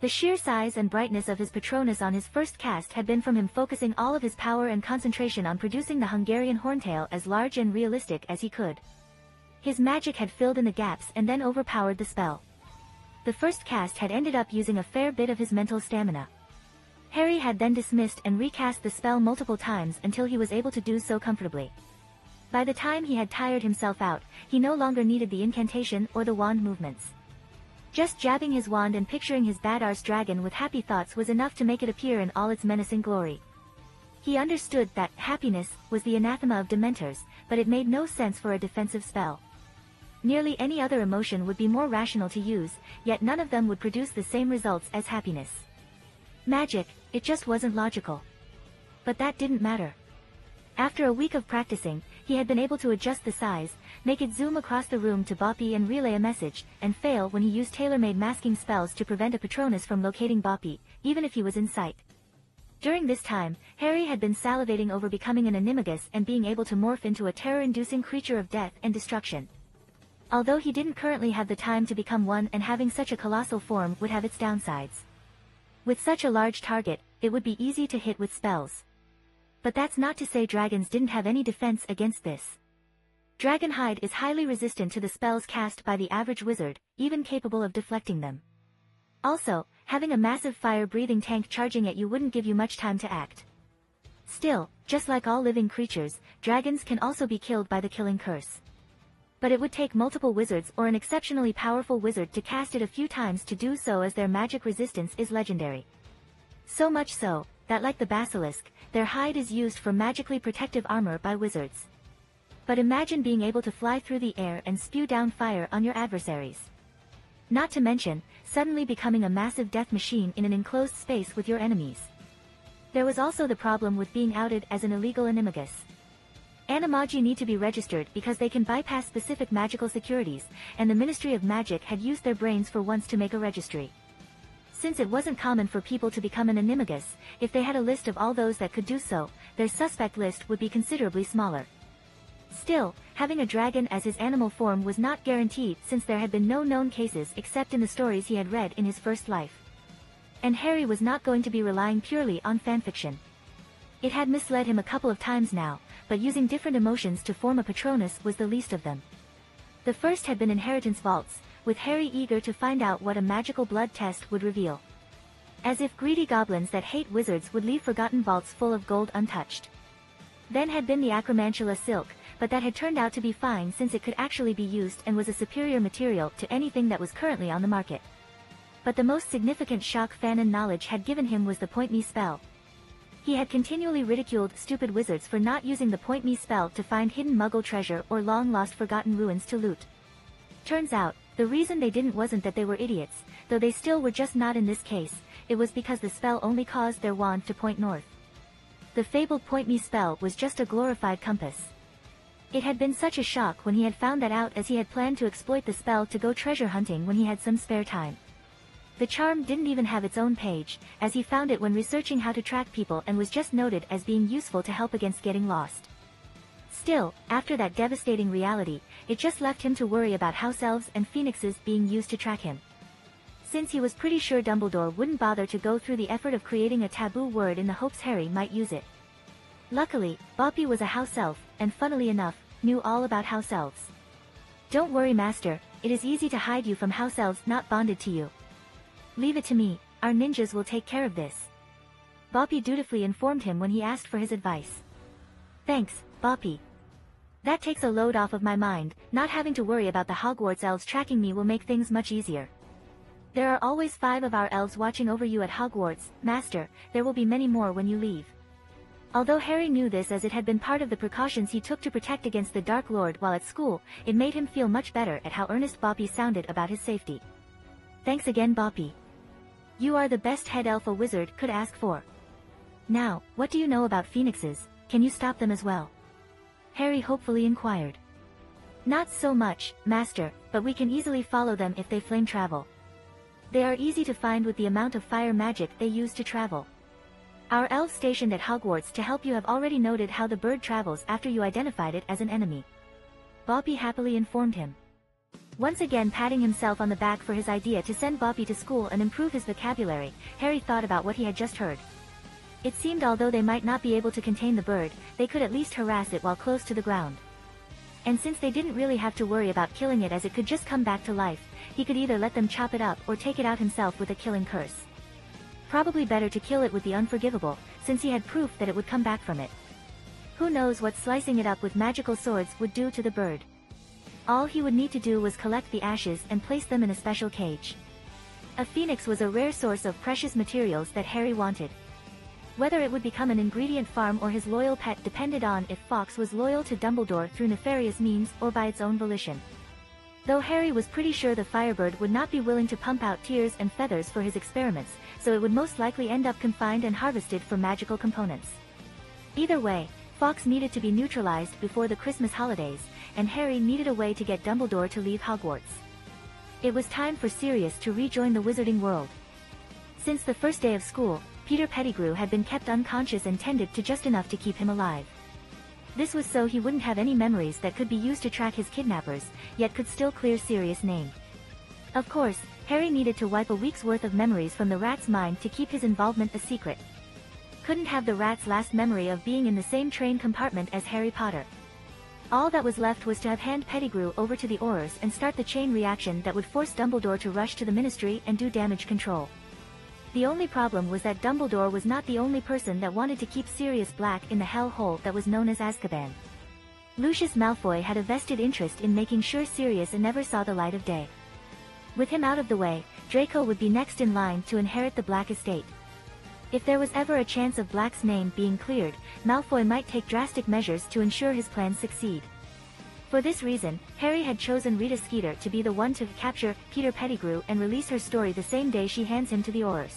The sheer size and brightness of his Patronus on his first cast had been from him focusing all of his power and concentration on producing the Hungarian horntail as large and realistic as he could. His magic had filled in the gaps and then overpowered the spell. The first cast had ended up using a fair bit of his mental stamina. Harry had then dismissed and recast the spell multiple times until he was able to do so comfortably. By the time he had tired himself out, he no longer needed the incantation or the wand movements. Just jabbing his wand and picturing his badass dragon with happy thoughts was enough to make it appear in all its menacing glory. He understood that happiness was the anathema of Dementors, but it made no sense for a defensive spell. Nearly any other emotion would be more rational to use, yet none of them would produce the same results as happiness. Magic, it just wasn't logical. But that didn't matter. After a week of practicing, he had been able to adjust the size, make it zoom across the room to Boppy and relay a message, and fail when he used tailor-made masking spells to prevent a Patronus from locating Boppy, even if he was in sight. During this time, Harry had been salivating over becoming an animagus and being able to morph into a terror-inducing creature of death and destruction. Although he didn't currently have the time to become one, and having such a colossal form would have its downsides. With such a large target, it would be easy to hit with spells. But that's not to say dragons didn't have any defense against this. Dragon hide is highly resistant to the spells cast by the average wizard, even capable of deflecting them. Also, having a massive fire-breathing tank charging at you wouldn't give you much time to act. Still, just like all living creatures, dragons can also be killed by the killing curse. But it would take multiple wizards or an exceptionally powerful wizard to cast it a few times to do so, as their magic resistance is legendary. So much so, that like the basilisk, their hide is used for magically protective armor by wizards. But imagine being able to fly through the air and spew down fire on your adversaries. Not to mention, suddenly becoming a massive death machine in an enclosed space with your enemies. There was also the problem with being outed as an illegal animagus. Animagi need to be registered because they can bypass specific magical securities, and the Ministry of Magic had used their brains for once to make a registry. Since it wasn't common for people to become an animagus, if they had a list of all those that could do so, their suspect list would be considerably smaller. Still, having a dragon as his animal form was not guaranteed, since there had been no known cases except in the stories he had read in his first life. And Harry was not going to be relying purely on fanfiction. It had misled him a couple of times now, but using different emotions to form a Patronus was the least of them. The first had been inheritance vaults, with Harry eager to find out what a magical blood test would reveal. As if greedy goblins that hate wizards would leave forgotten vaults full of gold untouched. Then had been the acromantula silk, but that had turned out to be fine since it could actually be used and was a superior material to anything that was currently on the market. But the most significant shock Fanon knowledge had given him was the Point Me spell. He had continually ridiculed stupid wizards for not using the Point Me spell to find hidden Muggle treasure or long-lost forgotten ruins to loot. Turns out, the reason they didn't wasn't that they were idiots, though they still were just not in this case, it was because the spell only caused their wand to point north. The fabled Point Me spell was just a glorified compass. It had been such a shock when he had found that out, as he had planned to exploit the spell to go treasure hunting when he had some spare time. The charm didn't even have its own page, as he found it when researching how to track people, and was just noted as being useful to help against getting lost. Still, after that devastating reality, it just left him to worry about house elves and phoenixes being used to track him. Since he was pretty sure Dumbledore wouldn't bother to go through the effort of creating a taboo word in the hopes Harry might use it. Luckily, Boppy was a house elf, and funnily enough, knew all about house elves. "Don't worry, Master, it is easy to hide you from house elves not bonded to you. Leave it to me, our ninjas will take care of this." Boppy dutifully informed him when he asked for his advice. "Thanks, Boppy. That takes a load off of my mind. Not having to worry about the Hogwarts elves tracking me will make things much easier. There are always 5 of our elves watching over you at Hogwarts, Master. There will be many more when you leave." Although Harry knew this, as it had been part of the precautions he took to protect against the Dark Lord while at school, it made him feel much better at how earnest Boppy sounded about his safety. "Thanks again, Boppy. You are the best head elf a wizard could ask for. Now, what do you know about phoenixes? Can you stop them as well?" Harry hopefully inquired. "Not so much, Master, but we can easily follow them if they flame travel. They are easy to find with the amount of fire magic they use to travel. Our elves stationed at Hogwarts to help you have already noted how the bird travels after you identified it as an enemy." Boppy happily informed him. Once again patting himself on the back for his idea to send Boppy to school and improve his vocabulary, Harry thought about what he had just heard. It seemed although they might not be able to contain the bird, they could at least harass it while close to the ground. And since they didn't really have to worry about killing it, as it could just come back to life, he could either let them chop it up or take it out himself with a killing curse. Probably better to kill it with the unforgivable, since he had proof that it would come back from it. Who knows what slicing it up with magical swords would do to the bird. All he would need to do was collect the ashes and place them in a special cage. A phoenix was a rare source of precious materials that Harry wanted. Whether it would become an ingredient farm or his loyal pet depended on if Fawkes was loyal to Dumbledore through nefarious means or by its own volition. Though Harry was pretty sure the Firebird would not be willing to pump out tears and feathers for his experiments, so it would most likely end up confined and harvested for magical components. Either way, Fawkes needed to be neutralized before the Christmas holidays, and Harry needed a way to get Dumbledore to leave Hogwarts. It was time for Sirius to rejoin the wizarding world. Since the first day of school, Peter Pettigrew had been kept unconscious and tended to just enough to keep him alive. This was so he wouldn't have any memories that could be used to track his kidnappers, yet could still clear Sirius' name. Of course, Harry needed to wipe a week's worth of memories from the rat's mind to keep his involvement a secret. couldn't have the rat's last memory of being in the same train compartment as Harry Potter. All that was left was to have hand Pettigrew over to the Aurors and start the chain reaction that would force Dumbledore to rush to the Ministry and do damage control. The only problem was that Dumbledore was not the only person that wanted to keep Sirius Black in the hell hole that was known as Azkaban. Lucius Malfoy had a vested interest in making sure Sirius never saw the light of day. With him out of the way, Draco would be next in line to inherit the Black estate. If there was ever a chance of Black's name being cleared, Malfoy might take drastic measures to ensure his plans succeed. For this reason, Harry had chosen Rita Skeeter to be the one to capture Peter Pettigrew and release her story the same day she hands him to the Aurors.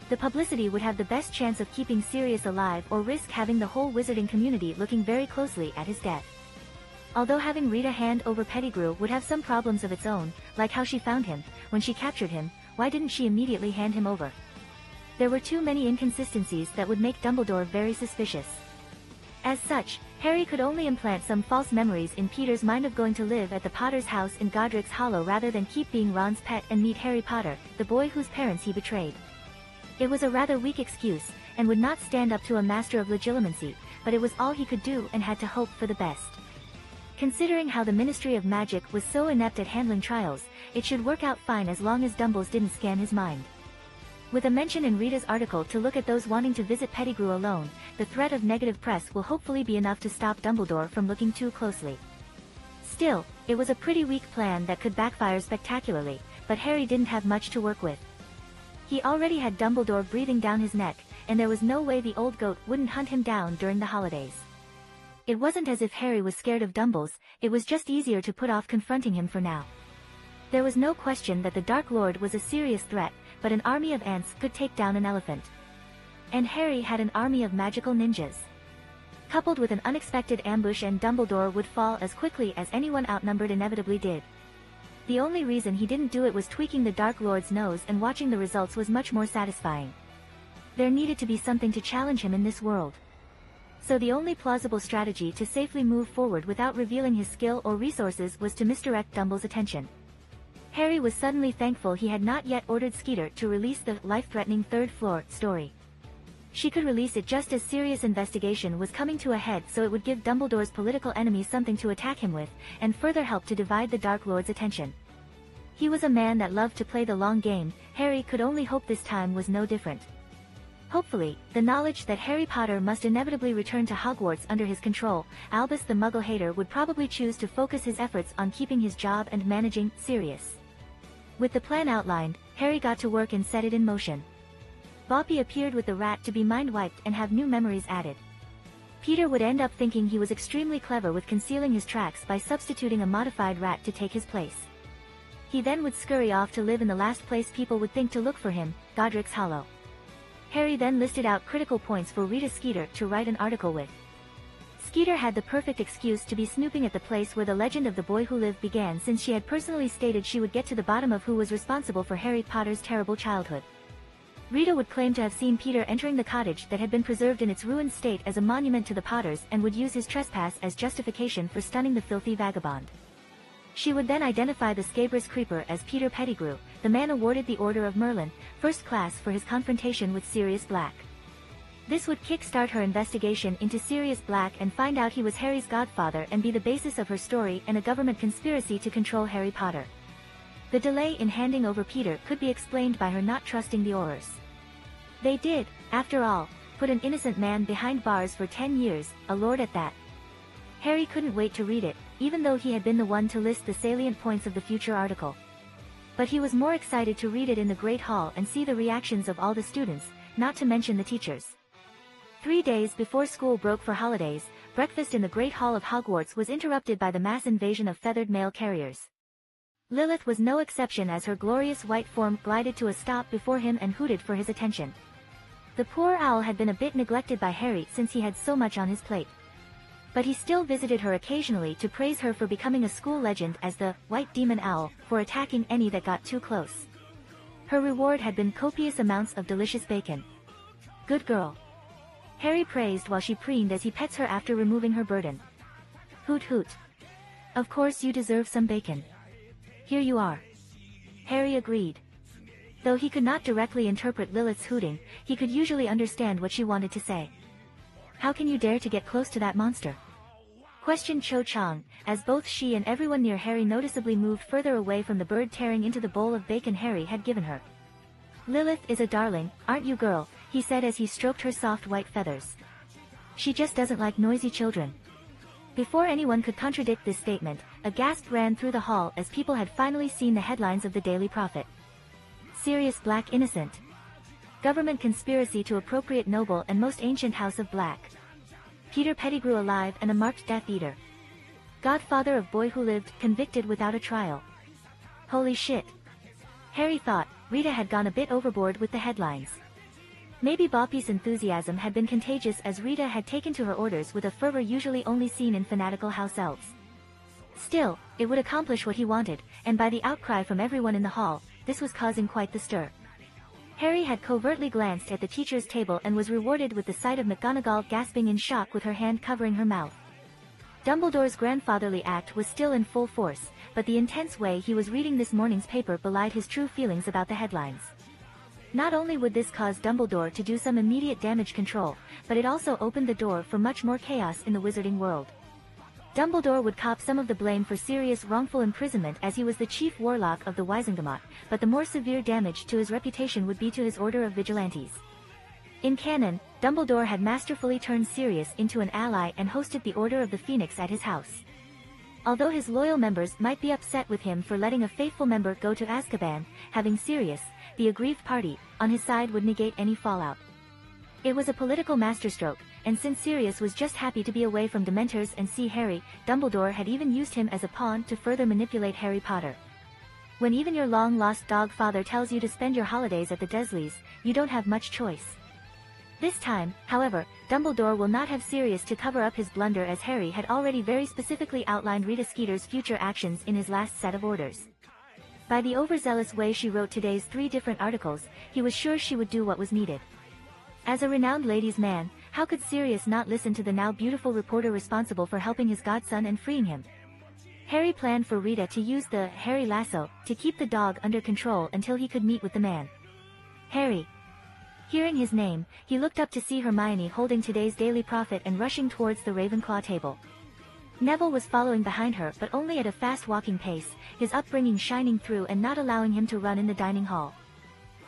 The publicity would have the best chance of keeping Sirius alive or risk having the whole wizarding community looking very closely at his death. Although having Rita hand over Pettigrew would have some problems of its own, like how she found him, when she captured him, why didn't she immediately hand him over? There were too many inconsistencies that would make Dumbledore very suspicious. As such, Harry could only implant some false memories in Peter's mind of going to live at the Potter's house in Godric's Hollow rather than keep being Ron's pet and meet Harry Potter, the boy whose parents he betrayed. It was a rather weak excuse, and would not stand up to a master of legilimency, but it was all he could do and had to hope for the best. Considering how the Ministry of Magic was so inept at handling trials, it should work out fine as long as Dumbles didn't scan his mind. With a mention in Rita's article to look at those wanting to visit Pettigrew alone, the threat of negative press will hopefully be enough to stop Dumbledore from looking too closely. Still, it was a pretty weak plan that could backfire spectacularly, but Harry didn't have much to work with. He already had Dumbledore breathing down his neck, and there was no way the old goat wouldn't hunt him down during the holidays. It wasn't as if Harry was scared of Dumbles, it was just easier to put off confronting him for now. There was no question that the Dark Lord was a serious threat, but an army of ants could take down an elephant. And Harry had an army of magical ninjas. Coupled with an unexpected ambush, and Dumbledore would fall as quickly as anyone outnumbered inevitably did. The only reason he didn't do it was tweaking the Dark Lord's nose, and watching the results was much more satisfying. There needed to be something to challenge him in this world. So the only plausible strategy to safely move forward without revealing his skill or resources was to misdirect Dumble's attention. Harry was suddenly thankful he had not yet ordered Skeeter to release the life-threatening third floor story. She could release it just as serious investigation was coming to a head, so it would give Dumbledore's political enemies something to attack him with, and further help to divide the Dark Lord's attention. He was a man that loved to play the long game. Harry could only hope this time was no different. Hopefully, the knowledge that Harry Potter must inevitably return to Hogwarts under his control, Albus the Muggle hater would probably choose to focus his efforts on keeping his job and managing Sirius. With the plan outlined, Harry got to work and set it in motion. Boppy appeared with the rat to be mind-wiped and have new memories added. Peter would end up thinking he was extremely clever with concealing his tracks by substituting a modified rat to take his place. He then would scurry off to live in the last place people would think to look for him, Godric's Hollow. Harry then listed out critical points for Rita Skeeter to write an article with. Skeeter had the perfect excuse to be snooping at the place where the legend of the boy who lived began, since she had personally stated she would get to the bottom of who was responsible for Harry Potter's terrible childhood. Rita would claim to have seen Peter entering the cottage that had been preserved in its ruined state as a monument to the Potters, and would use his trespass as justification for stunning the filthy vagabond. She would then identify the scabrous creeper as Peter Pettigrew, the man awarded the Order of Merlin, First Class, for his confrontation with Sirius Black. This would kick-start her investigation into Sirius Black and find out he was Harry's godfather, and be the basis of her story and a government conspiracy to control Harry Potter. The delay in handing over Peter could be explained by her not trusting the Aurors. They did, after all, put an innocent man behind bars for 10 years, a lord at that. Harry couldn't wait to read it, even though he had been the one to list the salient points of the future article. But he was more excited to read it in the Great Hall and see the reactions of all the students, not to mention the teachers. 3 days before school broke for holidays, breakfast in the Great Hall of Hogwarts was interrupted by the mass invasion of feathered mail carriers. Lilith was no exception, as her glorious white form glided to a stop before him and hooted for his attention. The poor owl had been a bit neglected by Harry since he had so much on his plate. But he still visited her occasionally to praise her for becoming a school legend as the White Demon Owl, for attacking any that got too close. Her reward had been copious amounts of delicious bacon. Good girl. Harry praised while she preened as he pets her after removing her burden. Hoot hoot. Of course you deserve some bacon. Here you are. Harry agreed. Though he could not directly interpret Lilith's hooting, he could usually understand what she wanted to say. "How can you dare to get close to that monster?" questioned Cho Chang, as both she and everyone near Harry noticeably moved further away from the bird tearing into the bowl of bacon Harry had given her. "Lilith is a darling, aren't you, girl?" he said as he stroked her soft white feathers. "She just doesn't like noisy children." Before anyone could contradict this statement, a gasp ran through the hall as people had finally seen the headlines of the Daily Prophet. Sirius Black innocent. Government conspiracy to appropriate noble and most ancient house of Black. Peter Pettigrew alive and a marked Death Eater. Godfather of boy who lived, convicted without a trial. Holy shit. Harry thought Rita had gone a bit overboard with the headlines. Maybe Boppy's enthusiasm had been contagious, as Rita had taken to her orders with a fervor usually only seen in fanatical house elves. Still, it would accomplish what he wanted, and by the outcry from everyone in the hall, this was causing quite the stir. Harry had covertly glanced at the teacher's table and was rewarded with the sight of McGonagall gasping in shock with her hand covering her mouth. Dumbledore's grandfatherly act was still in full force, but the intense way he was reading this morning's paper belied his true feelings about the headlines. Not only would this cause Dumbledore to do some immediate damage control, but it also opened the door for much more chaos in the wizarding world. Dumbledore would cop some of the blame for Sirius' wrongful imprisonment, as he was the chief warlock of the Wizengamot, but the more severe damage to his reputation would be to his order of vigilantes. In canon, Dumbledore had masterfully turned Sirius into an ally and hosted the Order of the Phoenix at his house. Although his loyal members might be upset with him for letting a faithful member go to Azkaban, having Sirius, the aggrieved party, on his side would negate any fallout. It was a political masterstroke, and since Sirius was just happy to be away from Dementors and see Harry, Dumbledore had even used him as a pawn to further manipulate Harry Potter. When even your long-lost dog father tells you to spend your holidays at the Dursleys, you don't have much choice. This time, however, Dumbledore will not have Sirius to cover up his blunder, as Harry had already very specifically outlined Rita Skeeter's future actions in his last set of orders. By the overzealous way she wrote today's 3 different articles, he was sure she would do what was needed. As a renowned ladies' man, how could Sirius not listen to the now beautiful reporter responsible for helping his godson and freeing him? Harry planned for Rita to use the Harry lasso to keep the dog under control until he could meet with the man. Harry. Hearing his name, he looked up to see Hermione holding today's Daily Prophet and rushing towards the Ravenclaw table. Neville was following behind her, but only at a fast walking pace, his upbringing shining through and not allowing him to run in the dining hall.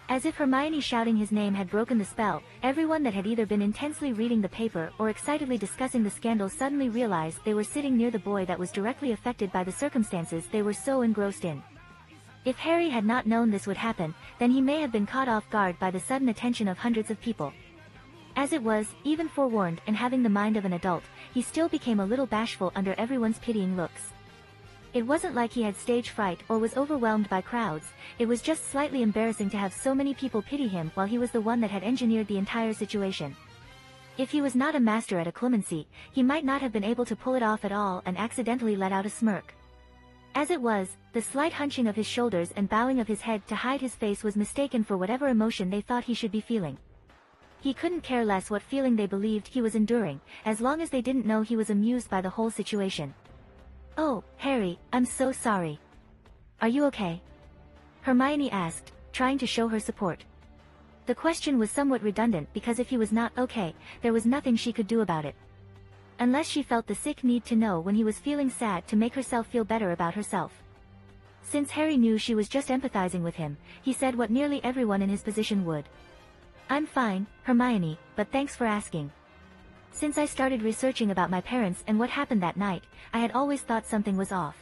As if Hermione shouting his name had broken the spell, everyone that had either been intensely reading the paper or excitedly discussing the scandal suddenly realized they were sitting near the boy that was directly affected by the circumstances they were so engrossed in. If Harry had not known this would happen, then he may have been caught off guard by the sudden attention of hundreds of people. As it was, even forewarned and having the mind of an adult, he still became a little bashful under everyone's pitying looks. It wasn't like he had stage fright or was overwhelmed by crowds, it was just slightly embarrassing to have so many people pity him while he was the one that had engineered the entire situation. If he was not a master at a clemency, he might not have been able to pull it off at all and accidentally let out a smirk. As it was, the slight hunching of his shoulders and bowing of his head to hide his face was mistaken for whatever emotion they thought he should be feeling. He couldn't care less what feeling they believed he was enduring, as long as they didn't know he was amused by the whole situation. "Oh, Harry, I'm so sorry. Are you okay?" Hermione asked, trying to show her support. The question was somewhat redundant because if he was not okay, there was nothing she could do about it. Unless she felt the sick need to know when he was feeling sad to make herself feel better about herself. Since Harry knew she was just empathizing with him, he said what nearly everyone in his position would. "I'm fine, Hermione, but thanks for asking. Since I started researching about my parents and what happened that night, I had always thought something was off.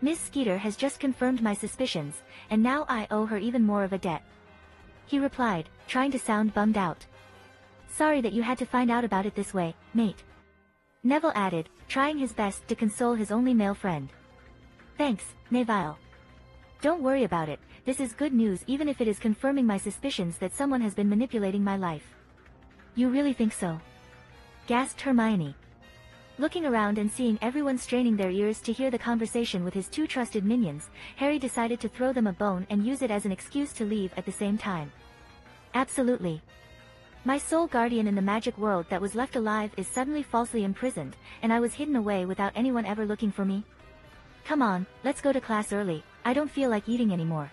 Miss Skeeter has just confirmed my suspicions, and now I owe her even more of a debt." He replied, trying to sound bummed out. "Sorry that you had to find out about it this way, mate." Neville added, trying his best to console his only male friend. "Thanks, Neville. Don't worry about it, this is good news even if it is confirming my suspicions that someone has been manipulating my life." "You really think so?" gasped Hermione. Looking around and seeing everyone straining their ears to hear the conversation with his 2 trusted minions, Harry decided to throw them a bone and use it as an excuse to leave at the same time. "Absolutely. My sole guardian in the magic world that was left alive is suddenly falsely imprisoned, and I was hidden away without anyone ever looking for me. Come on, let's go to class early, I don't feel like eating anymore."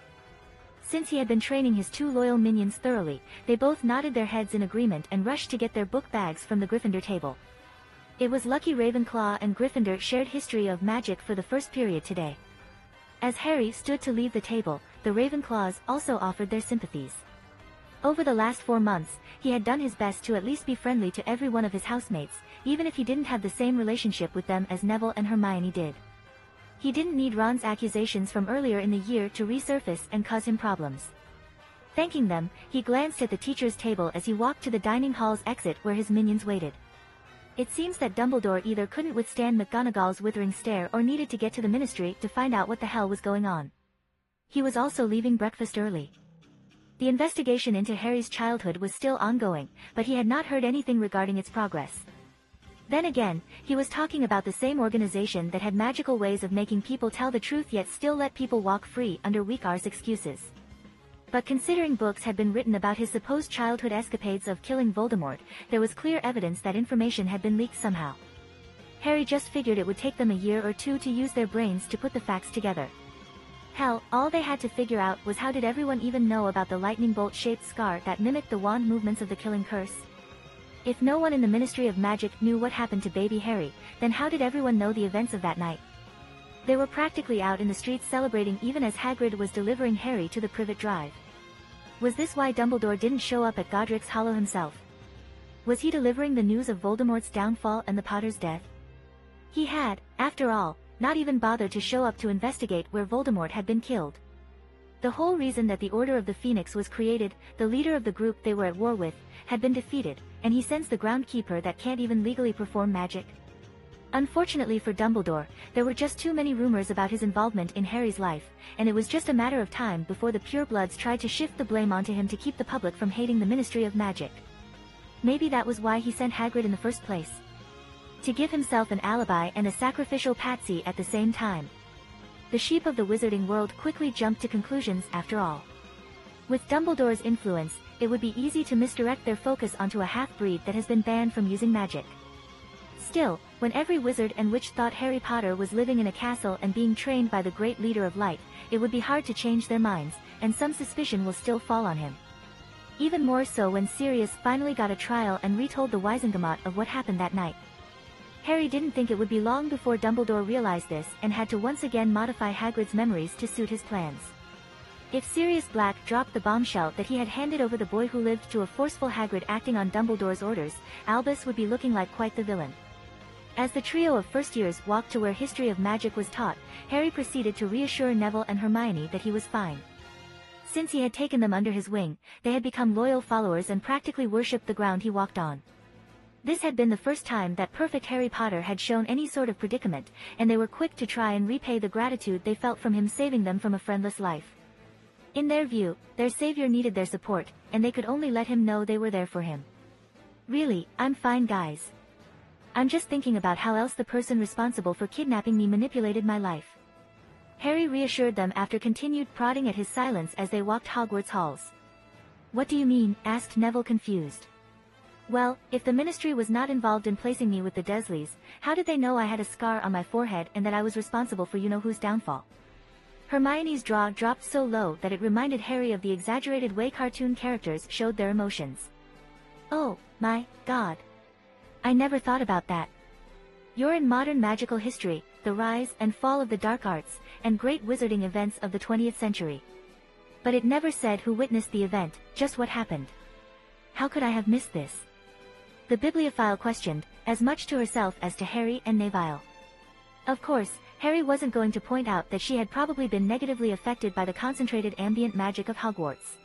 Since he had been training his two loyal minions thoroughly, they both nodded their heads in agreement and rushed to get their book bags from the Gryffindor table. It was lucky Ravenclaw and Gryffindor shared history of magic for the first period today. As Harry stood to leave the table, the Ravenclaws also offered their sympathies. Over the last 4 months, he had done his best to at least be friendly to every one of his housemates, even if he didn't have the same relationship with them as Neville and Hermione did. He didn't need Ron's accusations from earlier in the year to resurface and cause him problems. Thanking them, he glanced at the teacher's table as he walked to the dining hall's exit where his minions waited. It seems that Dumbledore either couldn't withstand McGonagall's withering stare or needed to get to the Ministry to find out what the hell was going on. He was also leaving breakfast early. The investigation into Harry's childhood was still ongoing, but he had not heard anything regarding its progress. Then again, he was talking about the same organization that had magical ways of making people tell the truth yet still let people walk free under weak arse excuses. But considering books had been written about his supposed childhood escapades of killing Voldemort, there was clear evidence that information had been leaked somehow. Harry just figured it would take them a year or two to use their brains to put the facts together. Hell, all they had to figure out was how did everyone even know about the lightning bolt-shaped scar that mimicked the wand movements of the killing curse? If no one in the Ministry of Magic knew what happened to baby Harry, then how did everyone know the events of that night? They were practically out in the streets celebrating even as Hagrid was delivering Harry to the Privet Drive. Was this why Dumbledore didn't show up at Godric's Hollow himself? Was he delivering the news of Voldemort's downfall and the Potter's death? He had, after all, not even bothered to show up to investigate where Voldemort had been killed. The whole reason that the Order of the Phoenix was created, the leader of the group they were at war with, had been defeated, and he sends the groundkeeper that can't even legally perform magic. Unfortunately for Dumbledore, there were just too many rumors about his involvement in Harry's life, and it was just a matter of time before the purebloods tried to shift the blame onto him to keep the public from hating the Ministry of Magic. Maybe that was why he sent Hagrid in the first place. To give himself an alibi and a sacrificial patsy at the same time. The sheep of the wizarding world quickly jumped to conclusions after all. With Dumbledore's influence, it would be easy to misdirect their focus onto a half-breed that has been banned from using magic. Still, when every wizard and witch thought Harry Potter was living in a castle and being trained by the great leader of light, it would be hard to change their minds, and some suspicion will still fall on him. Even more so when Sirius finally got a trial and retold the Wizengamot of what happened that night. Harry didn't think it would be long before Dumbledore realized this and had to once again modify Hagrid's memories to suit his plans. If Sirius Black dropped the bombshell that he had handed over the boy who lived to a forceful Hagrid acting on Dumbledore's orders, Albus would be looking like quite the villain. As the trio of first-years walked to where history of magic was taught, Harry proceeded to reassure Neville and Hermione that he was fine. Since he had taken them under his wing, they had become loyal followers and practically worshipped the ground he walked on. This had been the first time that perfect Harry Potter had shown any sort of predicament, and they were quick to try and repay the gratitude they felt from him saving them from a friendless life. In their view, their savior needed their support, and they could only let him know they were there for him. Really, I'm fine guys. I'm just thinking about how else the person responsible for kidnapping me manipulated my life. Harry reassured them after continued prodding at his silence as they walked Hogwarts halls. What do you mean? Asked Neville confused. Well, if the Ministry was not involved in placing me with the Dursleys, how did they know I had a scar on my forehead and that I was responsible for you-know-who's downfall? Hermione's jaw dropped so low that it reminded Harry of the exaggerated way cartoon characters showed their emotions. Oh, my God. I never thought about that. You're in modern magical history, the rise and fall of the dark arts, and great wizarding events of the 20th century. But it never said who witnessed the event, just what happened. How could I have missed this? The bibliophile questioned, as much to herself as to Harry and Neville. Of course, Harry wasn't going to point out that she had probably been negatively affected by the concentrated ambient magic of Hogwarts.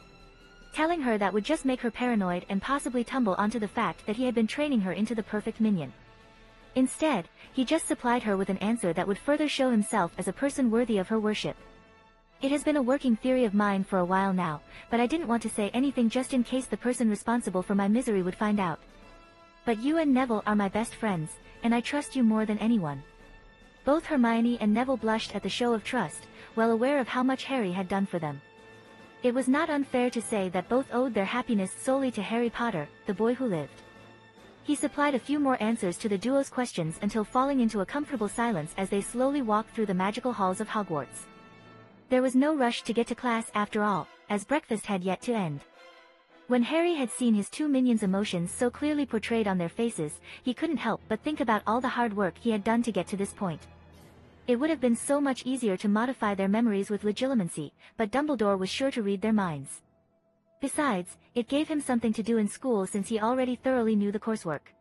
Telling her that would just make her paranoid and possibly tumble onto the fact that he had been training her into the perfect minion. Instead, he just supplied her with an answer that would further show himself as a person worthy of her worship. It has been a working theory of mine for a while now, but I didn't want to say anything just in case the person responsible for my misery would find out. But you and Neville are my best friends, and I trust you more than anyone. Both Hermione and Neville blushed at the show of trust, well aware of how much Harry had done for them. It was not unfair to say that both owed their happiness solely to Harry Potter, the boy who lived. He supplied a few more answers to the duo's questions until falling into a comfortable silence as they slowly walked through the magical halls of Hogwarts. There was no rush to get to class after all, as breakfast had yet to end. When Harry had seen his two minions' emotions so clearly portrayed on their faces, he couldn't help but think about all the hard work he had done to get to this point. It would have been so much easier to modify their memories with legilimency, but Dumbledore was sure to read their minds. Besides, it gave him something to do in school since he already thoroughly knew the coursework.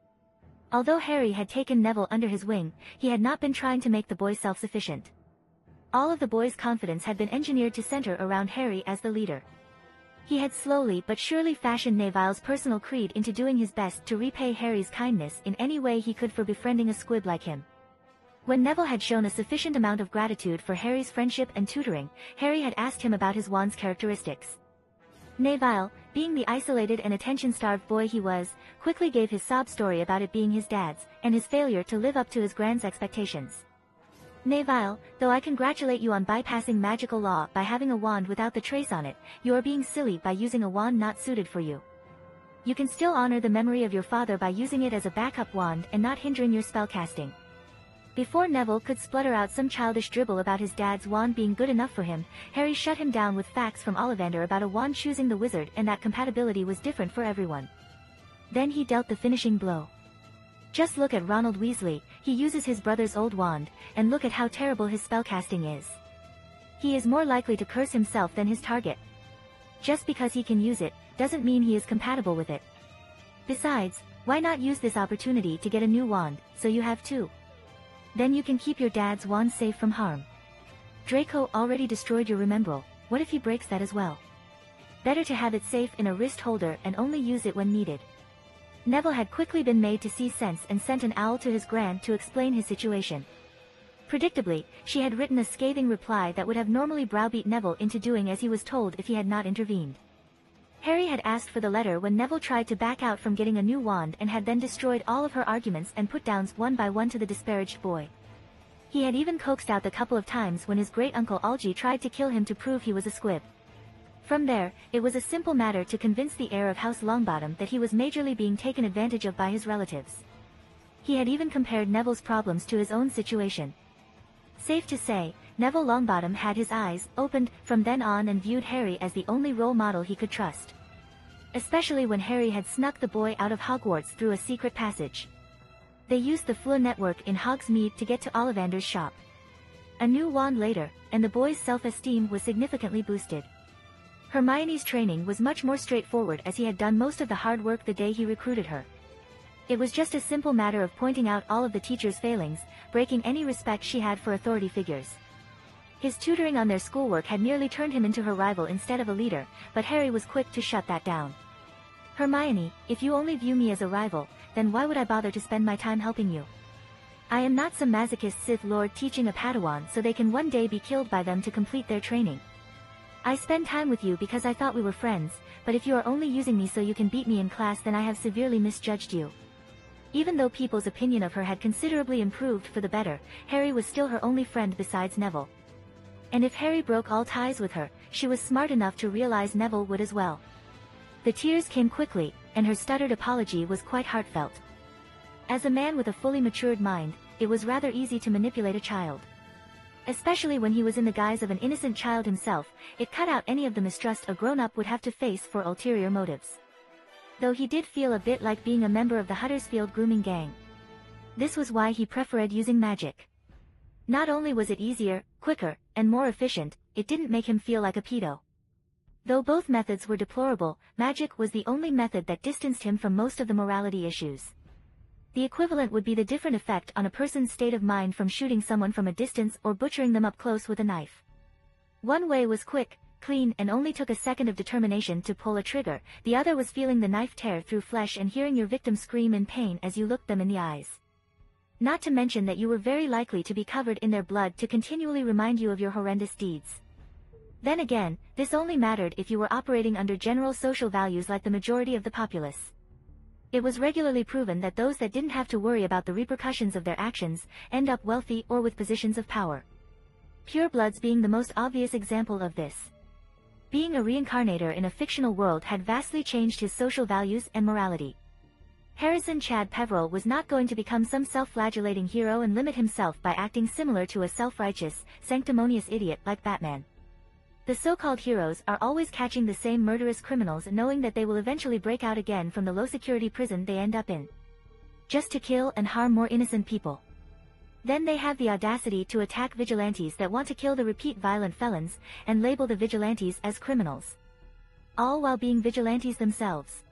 Although Harry had taken Neville under his wing, he had not been trying to make the boy self-sufficient. All of the boy's confidence had been engineered to center around Harry as the leader. He had slowly but surely fashioned Neville's personal creed into doing his best to repay Harry's kindness in any way he could for befriending a squib like him. When Neville had shown a sufficient amount of gratitude for Harry's friendship and tutoring, Harry had asked him about his wand's characteristics. Neville, being the isolated and attention-starved boy he was, quickly gave his sob story about it being his dad's, and his failure to live up to his grand's expectations. Neville, though I congratulate you on bypassing magical law by having a wand without the trace on it, you are being silly by using a wand not suited for you. You can still honor the memory of your father by using it as a backup wand and not hindering your spellcasting. Before Neville could splutter out some childish dribble about his dad's wand being good enough for him, Harry shut him down with facts from Ollivander about a wand choosing the wizard and that compatibility was different for everyone. Then he dealt the finishing blow. Just look at Ronald Weasley, he uses his brother's old wand, and look at how terrible his spellcasting is. He is more likely to curse himself than his target. Just because he can use it, doesn't mean he is compatible with it. Besides, why not use this opportunity to get a new wand, so you have two? Then you can keep your dad's wand safe from harm. Draco already destroyed your Remembrall, what if he breaks that as well? Better to have it safe in a wrist holder and only use it when needed. Neville had quickly been made to see sense and sent an owl to his gran to explain his situation. Predictably, she had written a scathing reply that would have normally browbeat Neville into doing as he was told if he had not intervened. Harry had asked for the letter when Neville tried to back out from getting a new wand and had then destroyed all of her arguments and put-downs one by one to the disparaged boy. He had even coaxed out the couple of times when his great-uncle Algy tried to kill him to prove he was a squib. From there, it was a simple matter to convince the heir of House Longbottom that he was majorly being taken advantage of by his relatives. He had even compared Neville's problems to his own situation. Safe to say, Neville Longbottom had his eyes opened from then on and viewed Harry as the only role model he could trust. Especially when Harry had snuck the boy out of Hogwarts through a secret passage. They used the Fleur network in Hogsmeade to get to Ollivander's shop. A new wand later, and the boy's self-esteem was significantly boosted. Hermione's training was much more straightforward as he had done most of the hard work the day he recruited her. It was just a simple matter of pointing out all of the teacher's failings, breaking any respect she had for authority figures. His tutoring on their schoolwork had nearly turned him into her rival instead of a leader, but Harry was quick to shut that down. Hermione, if you only view me as a rival, then why would I bother to spend my time helping you? I am not some masochist Sith Lord teaching a Padawan so they can one day be killed by them to complete their training. I spend time with you because I thought we were friends, but if you are only using me so you can beat me in class then I have severely misjudged you. Even though people's opinion of her had considerably improved for the better, Harry was still her only friend besides Neville. And if Harry broke all ties with her, she was smart enough to realize Neville would as well. The tears came quickly, and her stuttered apology was quite heartfelt. As a man with a fully matured mind, it was rather easy to manipulate a child. Especially when he was in the guise of an innocent child himself, it cut out any of the mistrust a grown-up would have to face for ulterior motives. Though he did feel a bit like being a member of the Huddersfield grooming gang. This was why he preferred using magic. Not only was it easier, quicker, and more efficient, it didn't make him feel like a pedo. Though both methods were deplorable, magic was the only method that distanced him from most of the morality issues. The equivalent would be the different effect on a person's state of mind from shooting someone from a distance or butchering them up close with a knife. One way was quick, clean and only took a second of determination to pull a trigger, the other was feeling the knife tear through flesh and hearing your victim scream in pain as you looked them in the eyes. Not to mention that you were very likely to be covered in their blood to continually remind you of your horrendous deeds. Then again, this only mattered if you were operating under general social values like the majority of the populace. It was regularly proven that those that didn't have to worry about the repercussions of their actions end up wealthy or with positions of power. Purebloods being the most obvious example of this. Being a reincarnator in a fictional world had vastly changed his social values and morality. Harrison Chad Peverell was not going to become some self-flagellating hero and limit himself by acting similar to a self-righteous, sanctimonious idiot like Batman. The so-called heroes are always catching the same murderous criminals, knowing that they will eventually break out again from the low-security prison they end up in, just to kill and harm more innocent people. Then they have the audacity to attack vigilantes that want to kill the repeat violent felons, and label the vigilantes as criminals, all while being vigilantes themselves.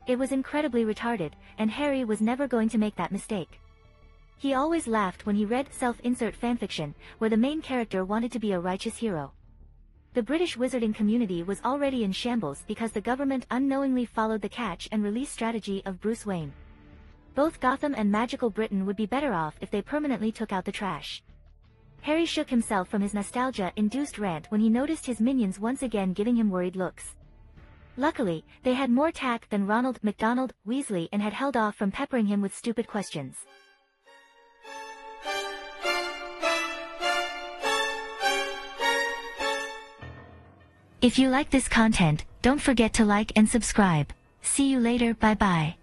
It was incredibly retarded, and Harry was never going to make that mistake. He always laughed when he read self-insert fanfiction, where the main character wanted to be a righteous hero. The British wizarding community was already in shambles because the government unknowingly followed the catch and release strategy of Bruce Wayne. Both Gotham and magical Britain would be better off if they permanently took out the trash. Harry shook himself from his nostalgia-induced rant when he noticed his minions once again giving him worried looks. Luckily, they had more tact than Ronald McDonald Weasley and had held off from peppering him with stupid questions. If you like this content, don't forget to like and subscribe. See you later, bye bye.